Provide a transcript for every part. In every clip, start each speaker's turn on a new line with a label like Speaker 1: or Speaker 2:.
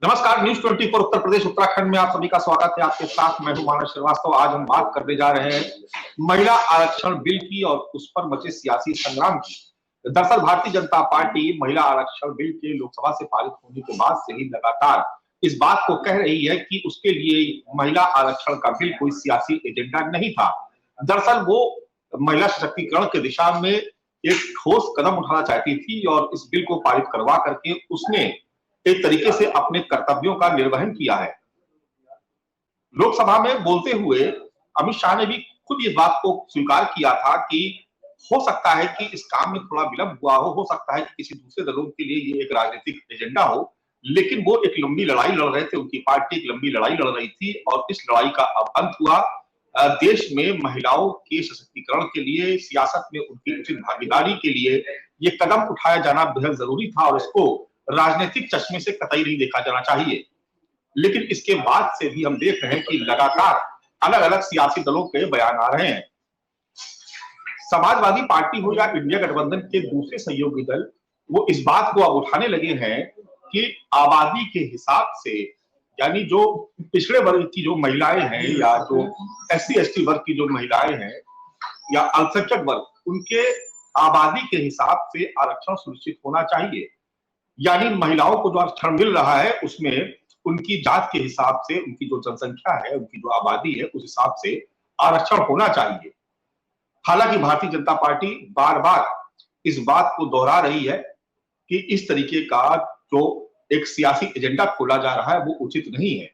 Speaker 1: नमस्कार। न्यूज 24 उत्तर प्रदेश उत्तराखंड में आप सभी का स्वागत है। आपके साथ मैं हूं मानस श्रीवास्तव। आज हम बात करने जा रहे हैं महिला आरक्षण बिल की और उस पर मचे सियासी संग्राम की। दरअसल भारतीय जनता पार्टी महिला आरक्षण बिल के लोकसभा से पारित होने के बाद से ही लगातार इस बात को कह रही है कि उसके लिए महिला आरक्षण का बिल कोई सियासी एजेंडा नहीं था। दरअसल वो महिला सशक्तिकरण की दिशा में एक ठोस कदम उठाना चाहती थी और इस बिल को पारित करवा करके उसने एक तरीके से अपने कर्तव्यों का निर्वहन किया है। लोकसभा में बोलते हुए अमित शाह ने भी खुद इस बात को स्वीकार किया था कि हो सकता है कि इस काम में थोड़ा विलंब हुआ हो सकता है कि किसी दूसरे दलों के लिए ये एक राजनीतिक एजेंडा हो, लेकिन वो एक लंबी लड़ाई लड़ रहे थे। उनकी पार्टी एक लंबी लड़ाई लड़ रही थी और इस लड़ाई का अब अंत हुआ। देश में महिलाओं के सशक्तिकरण के लिए, सियासत में उनकी उचित भागीदारी के लिए ये कदम उठाया जाना बेहद जरूरी था और इसको राजनीतिक चश्मे से कतई नहीं देखा जाना चाहिए। लेकिन इसके बाद से भी हम देख रहे हैं कि लगातार अलग अलग सियासी दलों के बयान आ रहे हैं। समाजवादी पार्टी हो या इंडिया गठबंधन के दूसरे सहयोगी दल, वो इस बात को अब उठाने लगे हैं कि आबादी के हिसाब से, यानी जो पिछड़े वर्ग की जो महिलाएं हैं या जो SC/ST वर्ग की जो महिलाएं हैं या अल्पसंख्यक वर्ग, उनके आबादी के हिसाब से आरक्षण सुनिश्चित होना चाहिए। यानी महिलाओं को जो आरक्षण मिल रहा है उसमें उनकी जात के हिसाब से, उनकी जो जनसंख्या है, उनकी जो आबादी है, उस हिसाब से आरक्षण होना चाहिए। हालांकि भारतीय जनता पार्टी बार बार इस बात को दोहरा रही है कि इस तरीके का जो एक सियासी एजेंडा खोला जा रहा है वो उचित नहीं है।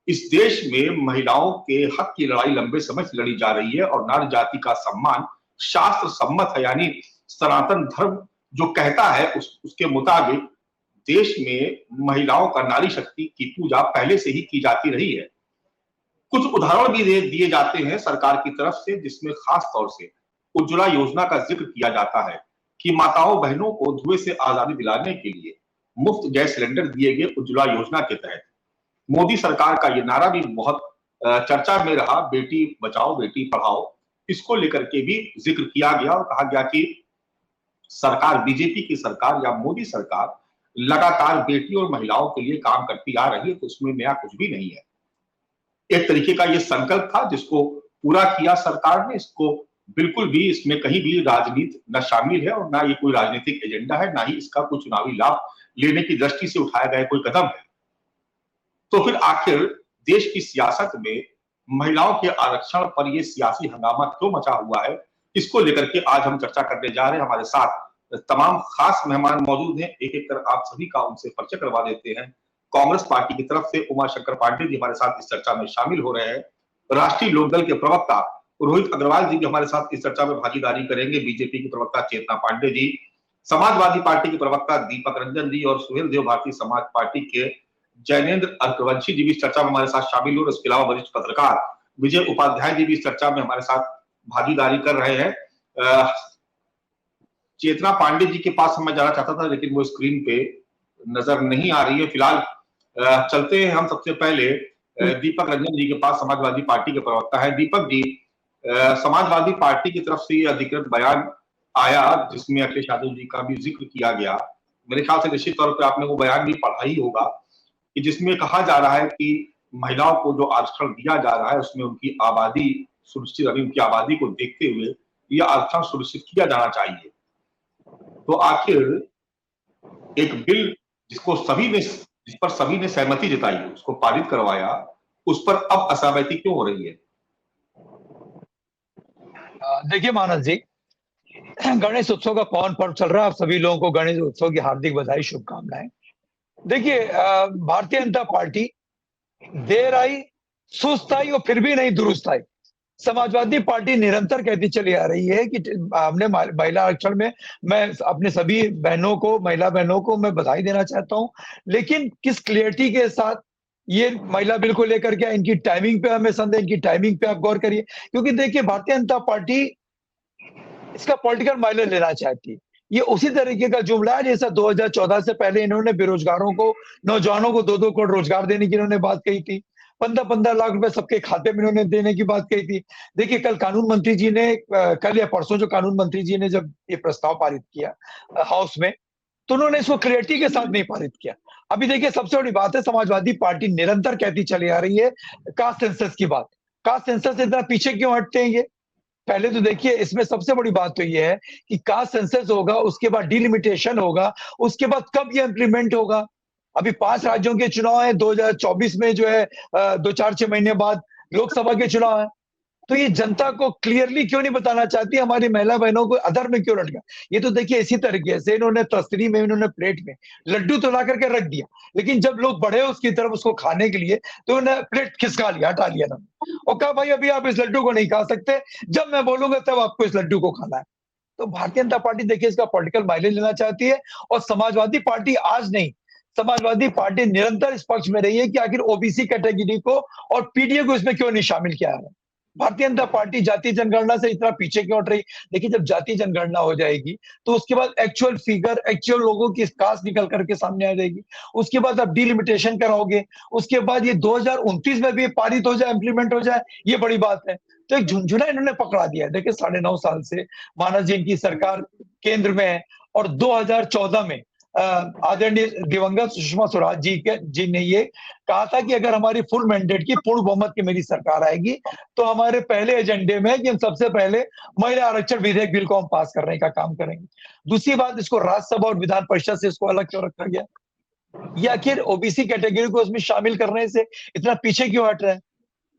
Speaker 1: इस देश में महिलाओं के हक की लड़ाई लंबे समय से लड़ी जा रही है और नारी जाति का सम्मान शास्त्र सम्मत है। यानी सनातन धर्म जो कहता है उसके मुताबिक देश में महिलाओं का नारी शक्ति की पूजा पहले से ही की जाती रही है। कुछ उदाहरण भी दिए जाते हैं सरकार की तरफ से, जिसमें खास तौर से उज्ज्वला योजना का जिक्र किया जाता है कि माताओं बहनों को धुएं से आजादी दिलाने के लिए मुफ्त गैस सिलेंडर दिए गए उज्ज्वला योजना के तहत। मोदी सरकार का ये नारा भी बहुत चर्चा में रहा, बेटी बचाओ बेटी पढ़ाओ। इसको लेकर के भी जिक्र किया गया और कहा गया कि सरकार, बीजेपी की सरकार या मोदी सरकार लगातार बेटी और महिलाओं के लिए काम करती आ रही है, तो उसमें नया कुछ भी नहीं है। एक तरीके का ये संकल्प था जिसको पूरा किया सरकार ने। इसको बिल्कुल भी, इसमें कहीं भी राजनीति न शामिल है और ना ये कोई राजनीतिक एजेंडा है, ना ही इसका कोई चुनावी लाभ लेने की दृष्टि से उठाया गया कोई कदम है। तो फिर आखिर देश की सियासत में महिलाओं के आरक्षण पर यह सियासी हंगामा क्यों मचा हुआ है, इसको लेकर के आज हम चर्चा करने जा रहे हैं। हमारे साथ तमाम खास मेहमान मौजूद हैं। एक एक कर आप सभी का उनसे परिचय करवा देते हैं। कांग्रेस पार्टी की तरफ से उमाशंकर पांडे जी हमारे साथ इस चर्चा में शामिल हो रहे हैं। राष्ट्रीय लोकदल के प्रवक्ता रोहित अग्रवाल जी भी हमारे साथ इस चर्चा में भागीदारी करेंगे। बीजेपी की प्रवक्ता चेतना पांडे जी, समाजवादी पार्टी के प्रवक्ता दीपक रंजन जी और सुहेल देव भारतीय समाज पार्टी के जैनेन्द्र अर्कवंशी जी भी इस चर्चा में हमारे साथ शामिल हो। इसके अलावा वरिष्ठ पत्रकार विजय उपाध्याय जी भी इस चर्चा में हमारे साथ भागीदारी कर रहे हैं। चेतना पांडे जी के पास मैं जाना चाहता था लेकिन वो स्क्रीन पे नजर नहीं आ रही है। फिलहाल चलते हैं हम सबसे पहले दीपक रंजन जी के पास, समाजवादी पार्टी के प्रवक्ता है। दीपक जी, समाजवादी पार्टी की तरफ से अधिकृत बयान आया जिसमें अखिलेश यादव जी का भी जिक्र किया गया। मेरे ख्याल से निश्चित तौर पर आपने वो बयान भी पढ़ा ही होगा कि जिसमें कहा जा रहा है कि महिलाओं को जो आरक्षण दिया जा रहा है उसमें उनकी आबादी सुनिश्चित, अभी उनकी आबादी को देखते हुए यह आरक्षण सुनिश्चित किया जाना चाहिए। तो आखिर एक बिल जिस पर सभी ने सहमति जताई, उसको पारित करवाया, उस पर अब असहमति क्यों हो रही है?
Speaker 2: देखिए मानस जी, गणेश उत्सव का पावन पर्व चल रहा है। आप सभी लोगों को गणेश उत्सव की हार्दिक बधाई, शुभकामनाएं। देखिए, भारतीय जनता पार्टी देर आई, सुस्त आई और फिर भी नहीं दुरुस्त आई। समाजवादी पार्टी निरंतर कहती चली आ रही है कि हमने महिला आरक्षण में, मैं अपने सभी बहनों को, महिला बहनों को मैं बधाई देना चाहता हूं, लेकिन किस क्लियरिटी के साथ ये महिला बिल को लेकर के, इनकी टाइमिंग पे हमें संदेह, इनकी टाइमिंग पे आप गौर करिए। क्योंकि देखिए, भारतीय जनता पार्टी इसका पॉलिटिकल माइलेज लेना चाहती है। ये उसी तरीके का जुमला है जैसा 2014 से पहले इन्होंने बेरोजगारों को, नौजवानों को 2-2 करोड़ रोजगार देने की इन्होंने बात कही थी। 15-15 लाख रुपए सबके खाते में इन्होंने देने की बात कही थी। देखिए, कल कानून मंत्री जी ने, कल या परसों जो कानून मंत्री जी ने जब ये प्रस्ताव पारित किया हाउस में, तो उन्होंने इसको क्लियरिटी के साथ नहीं पारित किया। अभी देखिए सबसे बड़ी बात है, समाजवादी पार्टी निरंतर कहती चली आ रही है कास्ट सेंसस की बात। कास्ट सेंसस से इतना पीछे क्यों हटते हैं ये? पहले तो देखिए इसमें सबसे बड़ी बात तो ये है कि कास्ट सेंसस होगा, उसके बाद डिलिमिटेशन होगा, उसके बाद कब ये इंप्लीमेंट होगा? अभी 5 राज्यों के चुनाव है, 2024 में जो है 2-4-6 महीने बाद लोकसभा के चुनाव है। तो ये जनता को क्लियरली क्यों नहीं बताना चाहती, हमारी महिला बहनों को अधर में क्यों लटका? ये तो देखिए इसी तरीके से इन्होंने तस्तरी में, इन्होंने प्लेट में लड्डू तो ला करके रख दिया, लेकिन जब लोग बढ़े उसकी तरफ उसको खाने के लिए तो उन्हें प्लेट खिसका लिया, हटा लिया ना, और कहा भाई अभी आप इस लड्डू को नहीं खा सकते, जब मैं बोलूंगा तब आपको इस लड्डू को खाना है। तो भारतीय जनता पार्टी देखिए इसका पॉलिटिकल माइलेज लेना चाहती है, और समाजवादी पार्टी आज नहीं, समाजवादी पार्टी निरंतर इस पक्ष में रही है कि आखिर ओबीसी कैटेगरी को और पीडीए को इसमें क्यों नहीं शामिल किया है। भारतीय जनता पार्टी जातीय जनगणना से इतना पीछे क्यों हट रही? देखिए जब जातीय जनगणना हो जाएगी तो उसके बाद एक्चुअल फिगर, एक्चुअल लोगों की कास्ट निकल करके सामने आ जाएगी, उसके बाद आप डिलिमिटेशन कराओगे, उसके बाद ये 2029 में भी पारित हो जाए, इंप्लीमेंट हो जाए, ये बड़ी बात है। तो एक झुंझुना इन्होंने पकड़ा दिया है। देखिए 9.5 साल से मानस जी इनकी सरकार केंद्र में है, और 2014 में आदरणीय दिवंगत सुषमा स्वराज जी ने ये कहा था कि अगर हमारी फुल मैंडेट की पूर्ण बहुमत की मेरी सरकार आएगी तो हमारे पहले एजेंडे में कि हम सबसे पहले महिला आरक्षण विधेयक बिल को हम पास करने का काम करेंगे। दूसरी बात, इसको राज्यसभा और विधान परिषद से इसको अलग क्यों रखा गया? या आखिर ओबीसी कैटेगरी को उसमें शामिल करने से इतना पीछे क्यों हट रहा है?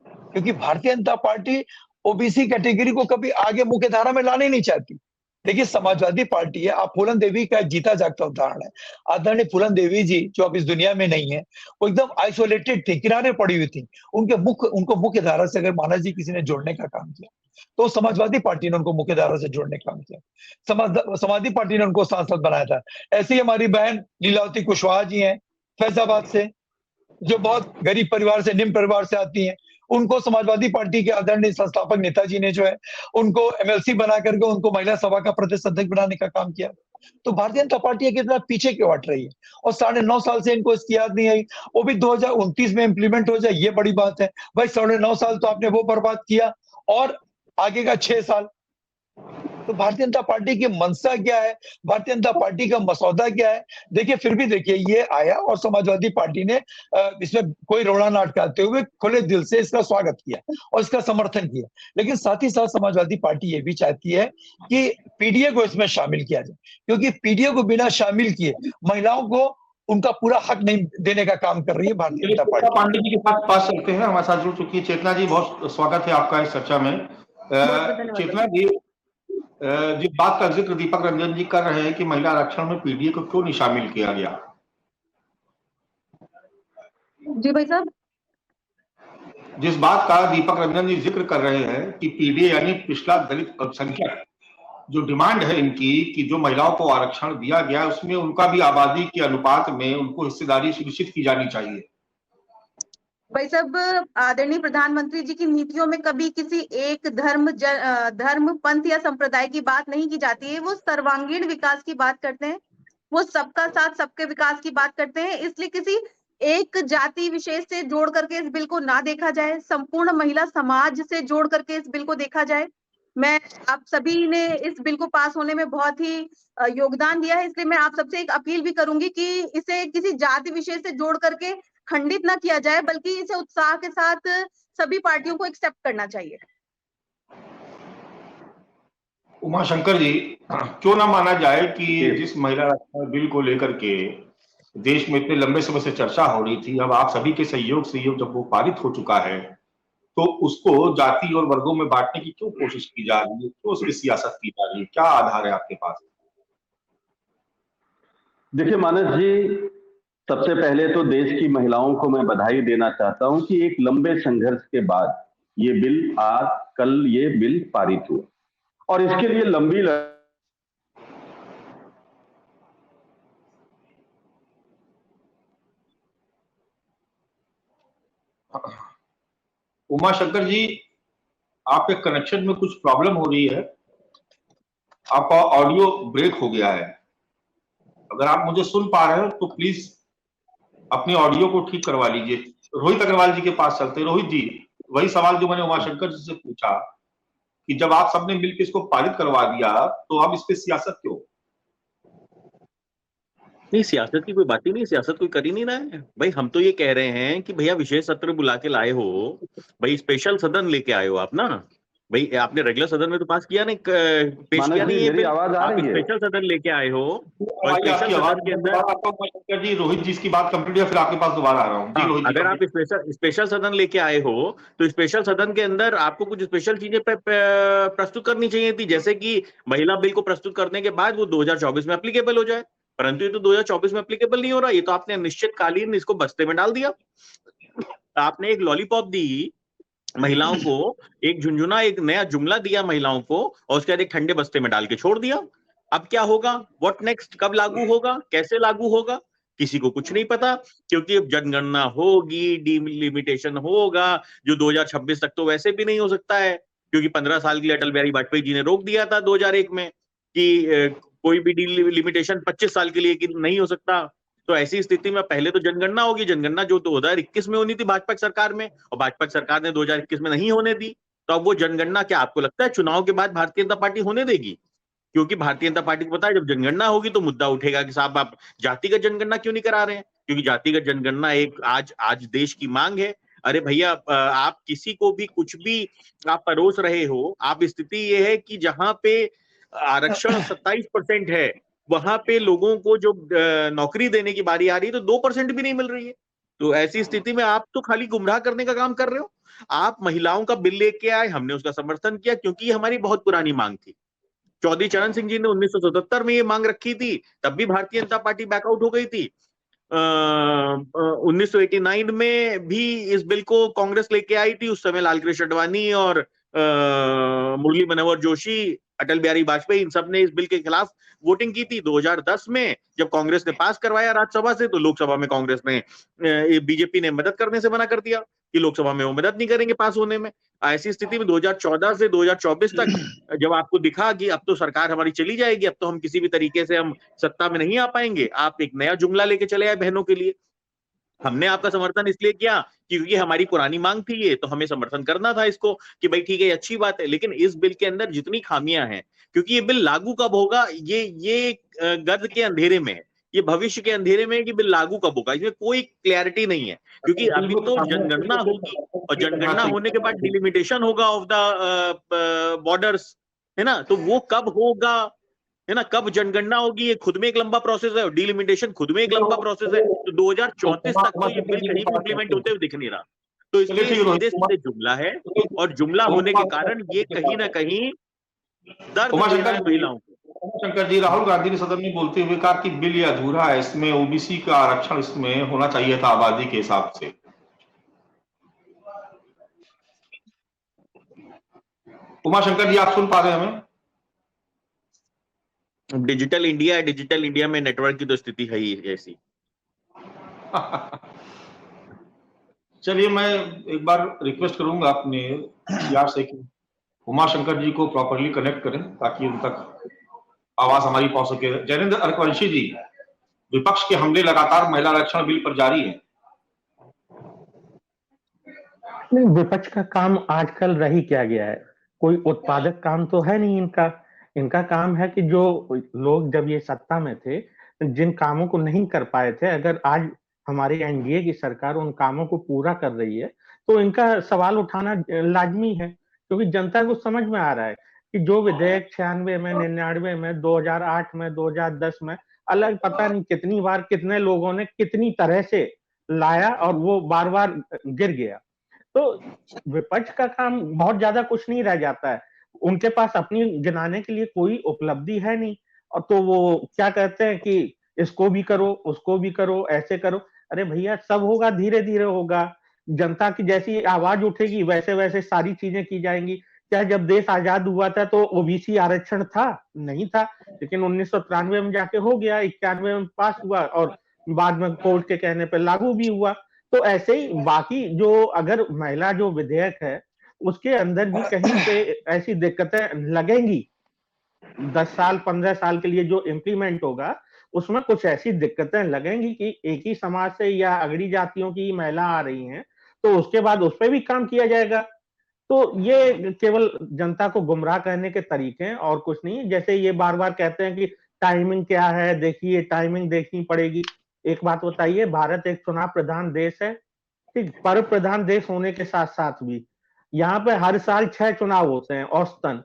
Speaker 2: क्योंकि Bharatiya Janata party OBC category को कभी आगे मुख्य धारा में लाने नहीं चाहती। देखिए समाजवादी पार्टी है, आप फूलन देवी का जीता जागता उदाहरण है। आदरणीय फूलन देवी जी जो अब इस दुनिया में नहीं है, वो एकदम आइसोलेटेड थी, किनारे पड़ी हुई थी। उनको मुख्य धारा से अगर मानस जी किसी ने जोड़ने का काम किया तो समाजवादी पार्टी ने उनको मुख्य धारा से जोड़ने का काम किया। समाजवादी पार्टी ने उनको सांसद बनाया था। ऐसे ही हमारी बहन लीलावती कुशवाहा जी हैं फैजाबाद से, जो बहुत गरीब परिवार से, निम्न परिवार से आती हैं। उनको समाजवादी पार्टी के आदरणीय संस्थापक नेताजी ने जो है उनको एमएलसी बना करके उनको महिला सभा का प्रदेश अध्यक्ष बनाने का काम किया। तो भारतीय जनता पार्टी कितना पीछे क्यों हट रही है? और 9.5 साल से इनको इसकी याद नहीं आई, वो भी 2029 में इंप्लीमेंट हो जाए, ये बड़ी बात है। भाई 9.5 साल तो आपने वो बर्बाद किया, और आगे का 6 साल। तो भारतीय जनता पार्टी की मंशा क्या है, भारतीय जनता पार्टी का मसौदा क्या है? देखिए फिर भी देखिए ये आया और समाजवादी पार्टी ने इसमें कोई रोड़ा ना अटकाते हुए खुले दिल से इसका स्वागत किया और इसका समर्थन किया। लेकिन साथ ही साथ समाजवादी पार्टी ये भी चाहती है कि पीडीए को इसमें शामिल किया जाए, क्योंकि पीडीए को बिना शामिल किए महिलाओं को उनका पूरा हक नहीं देने का काम कर रही है भारतीय जनता पार्टी।
Speaker 1: पांडे जी के पास चलते हैं, हमारे साथ जुड़ चुकी है चेतना जी। बहुत स्वागत है आपका इस चर्चा में। चेतना जी, जिस बात का जिक्र दीपक रंजन जी कर रहे हैं कि महिला आरक्षण में पीडीए को क्यों नहीं शामिल किया गया?
Speaker 3: जी भाई साहब,
Speaker 1: जिस बात का दीपक रंजन जी जिक्र कर रहे हैं कि पीडीए यानी पिछड़ा दलित अल्पसंख्यक, जो डिमांड है इनकी कि जो महिलाओं को आरक्षण दिया गया उसमें उनका भी आबादी के अनुपात में उनको हिस्सेदारी सुनिश्चित की जानी चाहिए।
Speaker 3: भाई साहब, आदरणीय प्रधानमंत्री जी की नीतियों में कभी किसी एक धर्म, पंथ या संप्रदाय की बात नहीं की जाती है। वो सर्वांगीण विकास की बात करते हैं, वो सबका साथ सबके विकास की बात करते हैं। इसलिए किसी एक जाति विशेष से जोड़ करके इस बिल को ना देखा जाए, संपूर्ण महिला समाज से जोड़ करके इस बिल को देखा जाए। मैं आप सभी ने इस बिल को पास होने में बहुत ही योगदान दिया है, इसलिए मैं आप सबसे एक अपील भी करूंगी कि इसे किसी जाति विशेष से जोड़ करके खंडित ना किया जाए, बल्कि इसे उत्साह के साथ सभी पार्टियों को एक्सेप्ट करना चाहिए।
Speaker 1: उमा शंकर जी, क्यों ना माना जाए कि जिस महिला आरक्षण बिल को लेकर के देश में इतने लंबे समय से चर्चा हो रही थी, अब आप सभी के सहयोग से जब वो पारित हो चुका है तो उसको जाति और वर्गों में बांटने की क्यों कोशिश की जा रही है, क्यों उसकी सियासत की जा रही है, क्या आधार है आपके पास?
Speaker 4: देखिए मानस जी, सबसे पहले तो देश की महिलाओं को मैं बधाई देना चाहता हूं कि एक लंबे संघर्ष के बाद ये बिल आज कल ये बिल पारित हुआ, और इसके लिए लंबी
Speaker 1: उमा शंकर जी, आपके कनेक्शन में कुछ प्रॉब्लम हो रही है, आपका ऑडियो ब्रेक हो गया है। अगर आप मुझे सुन पा रहे हो तो प्लीज अपने ऑडियो को ठीक करवा लीजिए। रोहित अग्रवाल जी के पास चलते हैं। रोहित जी, वही सवाल जो मैंने उमा शंकर जी से पूछा कि जब आप सबने मिलकर इसको पारित करवा दिया तो अब इस पे सियासत क्यों?
Speaker 5: नहीं, सियासत की कोई बात ही नहीं, सियासत कोई कर ही नहीं रहा है भाई। हम तो ये कह रहे हैं कि भैया विशेष सत्र बुला के लाए हो, भाई स्पेशल सदन लेके आए हो आप ना भाई। आपने रेगुलर सदन में तो पास किया नहीं, पेश
Speaker 4: मानस
Speaker 5: किया
Speaker 4: जी
Speaker 5: नहीं ये
Speaker 4: मेरी
Speaker 5: बिल।
Speaker 4: आवाज आ
Speaker 5: आप
Speaker 4: रही है?
Speaker 5: स्पेशल सदन लेके आए हो और
Speaker 1: भाई
Speaker 5: स्पेशल
Speaker 1: आपकी आवाज
Speaker 5: सदन के अंदर,
Speaker 1: दोबारा आपका उमा शंकर जी, रोहित जी की बात कंप्लीट है, फिर आपके पास दोबारा आ रहा हूँ जी।
Speaker 5: हाँ,
Speaker 1: रोहित जी
Speaker 5: अगर आप
Speaker 1: कंप्लीट।
Speaker 5: स्पेशल सदन लेके आए हो तो स्पेशल सदन के अंदर आपको कुछ स्पेशल चीजें प्रस्तुत करनी चाहिए थी, जैसे कि महिला बिल को प्रस्तुत करने के बाद वो 2024 में एप्लीकेबल हो जाए। परंतु ये तो 2024 में एप्लीकेबल नहीं हो रहा, ये तो आपने निश्चितकालीन इसको बस्ते में डाल दिया। आपने एक लॉलीपॉप दी महिलाओं को, एक झुंझुना, एक नया जुमला दिया महिलाओं को, और उसके बाद एक ठंडे बस्ते में डाल के छोड़ दिया। अब क्या होगा, व्हाट नेक्स्ट, कब लागू होगा, कैसे लागू होगा, किसी को कुछ नहीं पता, क्योंकि अब जनगणना होगी, डिलिमिटेशन होगा, जो 2026 तक तो वैसे भी नहीं हो सकता है, क्योंकि 15 साल के लिए अटल बिहारी वाजपेयी जी ने रोक दिया था 2001 में कि कोई भी डिलिमिटेशन 25 साल के लिए नहीं हो सकता। तो ऐसी स्थिति में पहले तो जनगणना होगी, जनगणना जो 2021 में होनी थी भाजपा की सरकार में, और भाजपा की सरकार ने 2021 में नहीं होने दी। तो अब वो जनगणना क्या आपको लगता है चुनाव के बाद भारतीय जनता पार्टी होने देगी? क्योंकि भारतीय जनता पार्टी को पता है जब जनगणना होगी तो मुद्दा उठेगा कि साहब आप जातिगत जनगणना क्यों नहीं करा रहे हैं, क्योंकि जातिगत जनगणना एक आज देश की मांग है। अरे भैया, आप किसी को भी कुछ भी आप परोस रहे हो, आप स्थिति ये है कि जहां पे आरक्षण 27% है, वहां पे लोगों को जो नौकरी देने की बारी आ रही है तो 2% भी नहीं मिल रही है। तो ऐसी स्थिति में आप तो खाली गुमराह करने का काम कर रहे हो। आप महिलाओं का बिल लेके आए, हमने उसका समर्थन किया क्योंकि ये हमारी बहुत पुरानी मांग थी। चौधरी चरण सिंह जी ने 1977 में ये मांग रखी थी, तब भी भारतीय जनता पार्टी बैकआउट हो गई थी। 1989 में भी इस बिल को कांग्रेस लेके आई थी, उस समय लालकृष्ण अडवाणी और मुरली मनोहर जोशी, अटल बिहारी वाजपेयी, इन सब ने इस बिल के खिलाफ वोटिंग की थी। 2010 में जब कांग्रेस ने पास करवाया राज्यसभा से, तो लोकसभा में कांग्रेस ने, बीजेपी ने मदद करने से मना कर दिया कि लोकसभा में वो मदद नहीं करेंगे पास होने में। ऐसी स्थिति में 2014 से 2024 तक जब आपको दिखा कि अब तो सरकार हमारी चली जाएगी, अब तो हम किसी भी तरीके से हम सत्ता में नहीं आ पाएंगे, आप एक नया जुमला लेके चले आए बहनों के लिए। हमने आपका समर्थन इसलिए किया क्योंकि हमारी पुरानी मांग थी ये, तो हमें समर्थन करना था इसको कि भाई ठीक है, अच्छी बात है। लेकिन इस बिल के अंदर जितनी खामियां हैं, क्योंकि ये बिल लागू कब होगा, ये गर्द के अंधेरे में है, ये भविष्य के अंधेरे में है कि बिल लागू कब होगा, इसमें कोई क्लैरिटी नहीं है। क्योंकि अभी तो जनगणना होगी और जनगणना होने के बाद डिलिमिटेशन होगा ऑफ द बॉर्डर्स, है ना, तो वो कब होगा, है ना, कब जनगणना होगी, ये खुद में एक लंबा प्रोसेस है, और डिलिमिटेशन खुद में एक लंबा प्रोसेस है। तो 2034 तक तो ये बिल कहीं भी इम्प्लीमेंट होते हुए दिख नहीं रहा। तो इसलिए सीधे सीधे जुमला है, और जुमला होने के कारण ये कहीं ना कहीं दर्द दे रहा है महिलाओं को।
Speaker 1: शंकर जी, राहुल गांधी ने सदन में बोलते हुए कहा कि बिल ये अधूरा है, इसमें ओबीसी का आरक्षण इसमें होना चाहिए था आबादी के हिसाब से। उमा शंकर जी, आप सुन पा रहे हैं हमें?
Speaker 5: डिजिटल इंडिया है, डिजिटल इंडिया में नेटवर्क की तो स्थिति है ही ऐसी।
Speaker 1: चलिए, मैं एक बार रिक्वेस्ट करूंगा अपने यार से कि उमा शंकर जी को प्रॉपरली कनेक्ट करें ताकि उन तक आवाज हमारी पहुंच सके। जैनेंद्र अर्कवंशी जी, विपक्ष के हमले लगातार महिला आरक्षण बिल पर जारी है।
Speaker 6: नहीं, विपक्ष का काम आजकल रही क्या गया है, कोई उत्पादक काम तो है नहीं इनका। इनका काम है कि जो लोग जब ये सत्ता में थे, जिन कामों को नहीं कर पाए थे, अगर आज हमारी एनडीए की सरकार उन कामों को पूरा कर रही है तो इनका सवाल उठाना लाजमी है, क्योंकि जनता को समझ में आ रहा है कि जो विधेयक 96 में, 99 में, 2008 में, 2010 में, अलग पता नहीं कितनी बार कितने लोगों ने कितनी तरह से लाया और वो बार बार गिर गया। तो विपक्ष का काम बहुत ज्यादा कुछ नहीं रह जाता है, उनके पास अपनी गिनाने के लिए कोई उपलब्धि है नहीं, और तो वो क्या कहते हैं कि इसको भी करो, उसको भी करो, ऐसे करो। अरे भैया, सब होगा, धीरे धीरे होगा। जनता की जैसी आवाज उठेगी वैसे वैसे सारी चीजें की जाएंगी। क्या जब देश आजाद हुआ था तो ओबीसी आरक्षण था? नहीं था, लेकिन 1993 में जाके हो गया, 91 में पास हुआ और बाद में कोर्ट के कहने पर लागू भी हुआ। तो ऐसे ही बाकी जो अगर महिला जो विधेयक है उसके अंदर भी कहीं पे ऐसी दिक्कतें लगेंगी, 10 साल 15 साल के लिए जो इम्प्लीमेंट होगा उसमें कुछ ऐसी दिक्कतें लगेंगी कि एक ही समाज से या अगड़ी जातियों की महिला आ रही हैं, तो उसके बाद उस पर भी काम किया जाएगा। तो ये केवल जनता को गुमराह करने के तरीके हैं और कुछ नहीं। जैसे ये बार बार कहते हैं कि टाइमिंग क्या है, देखिए टाइमिंग देखनी पड़ेगी। एक बात बताइए, भारत एक चुनाव प्रधान देश है, ठीक, पर्व प्रधान देश होने के साथ साथ भी यहाँ पे हर साल 6 चुनाव होते हैं औसतन,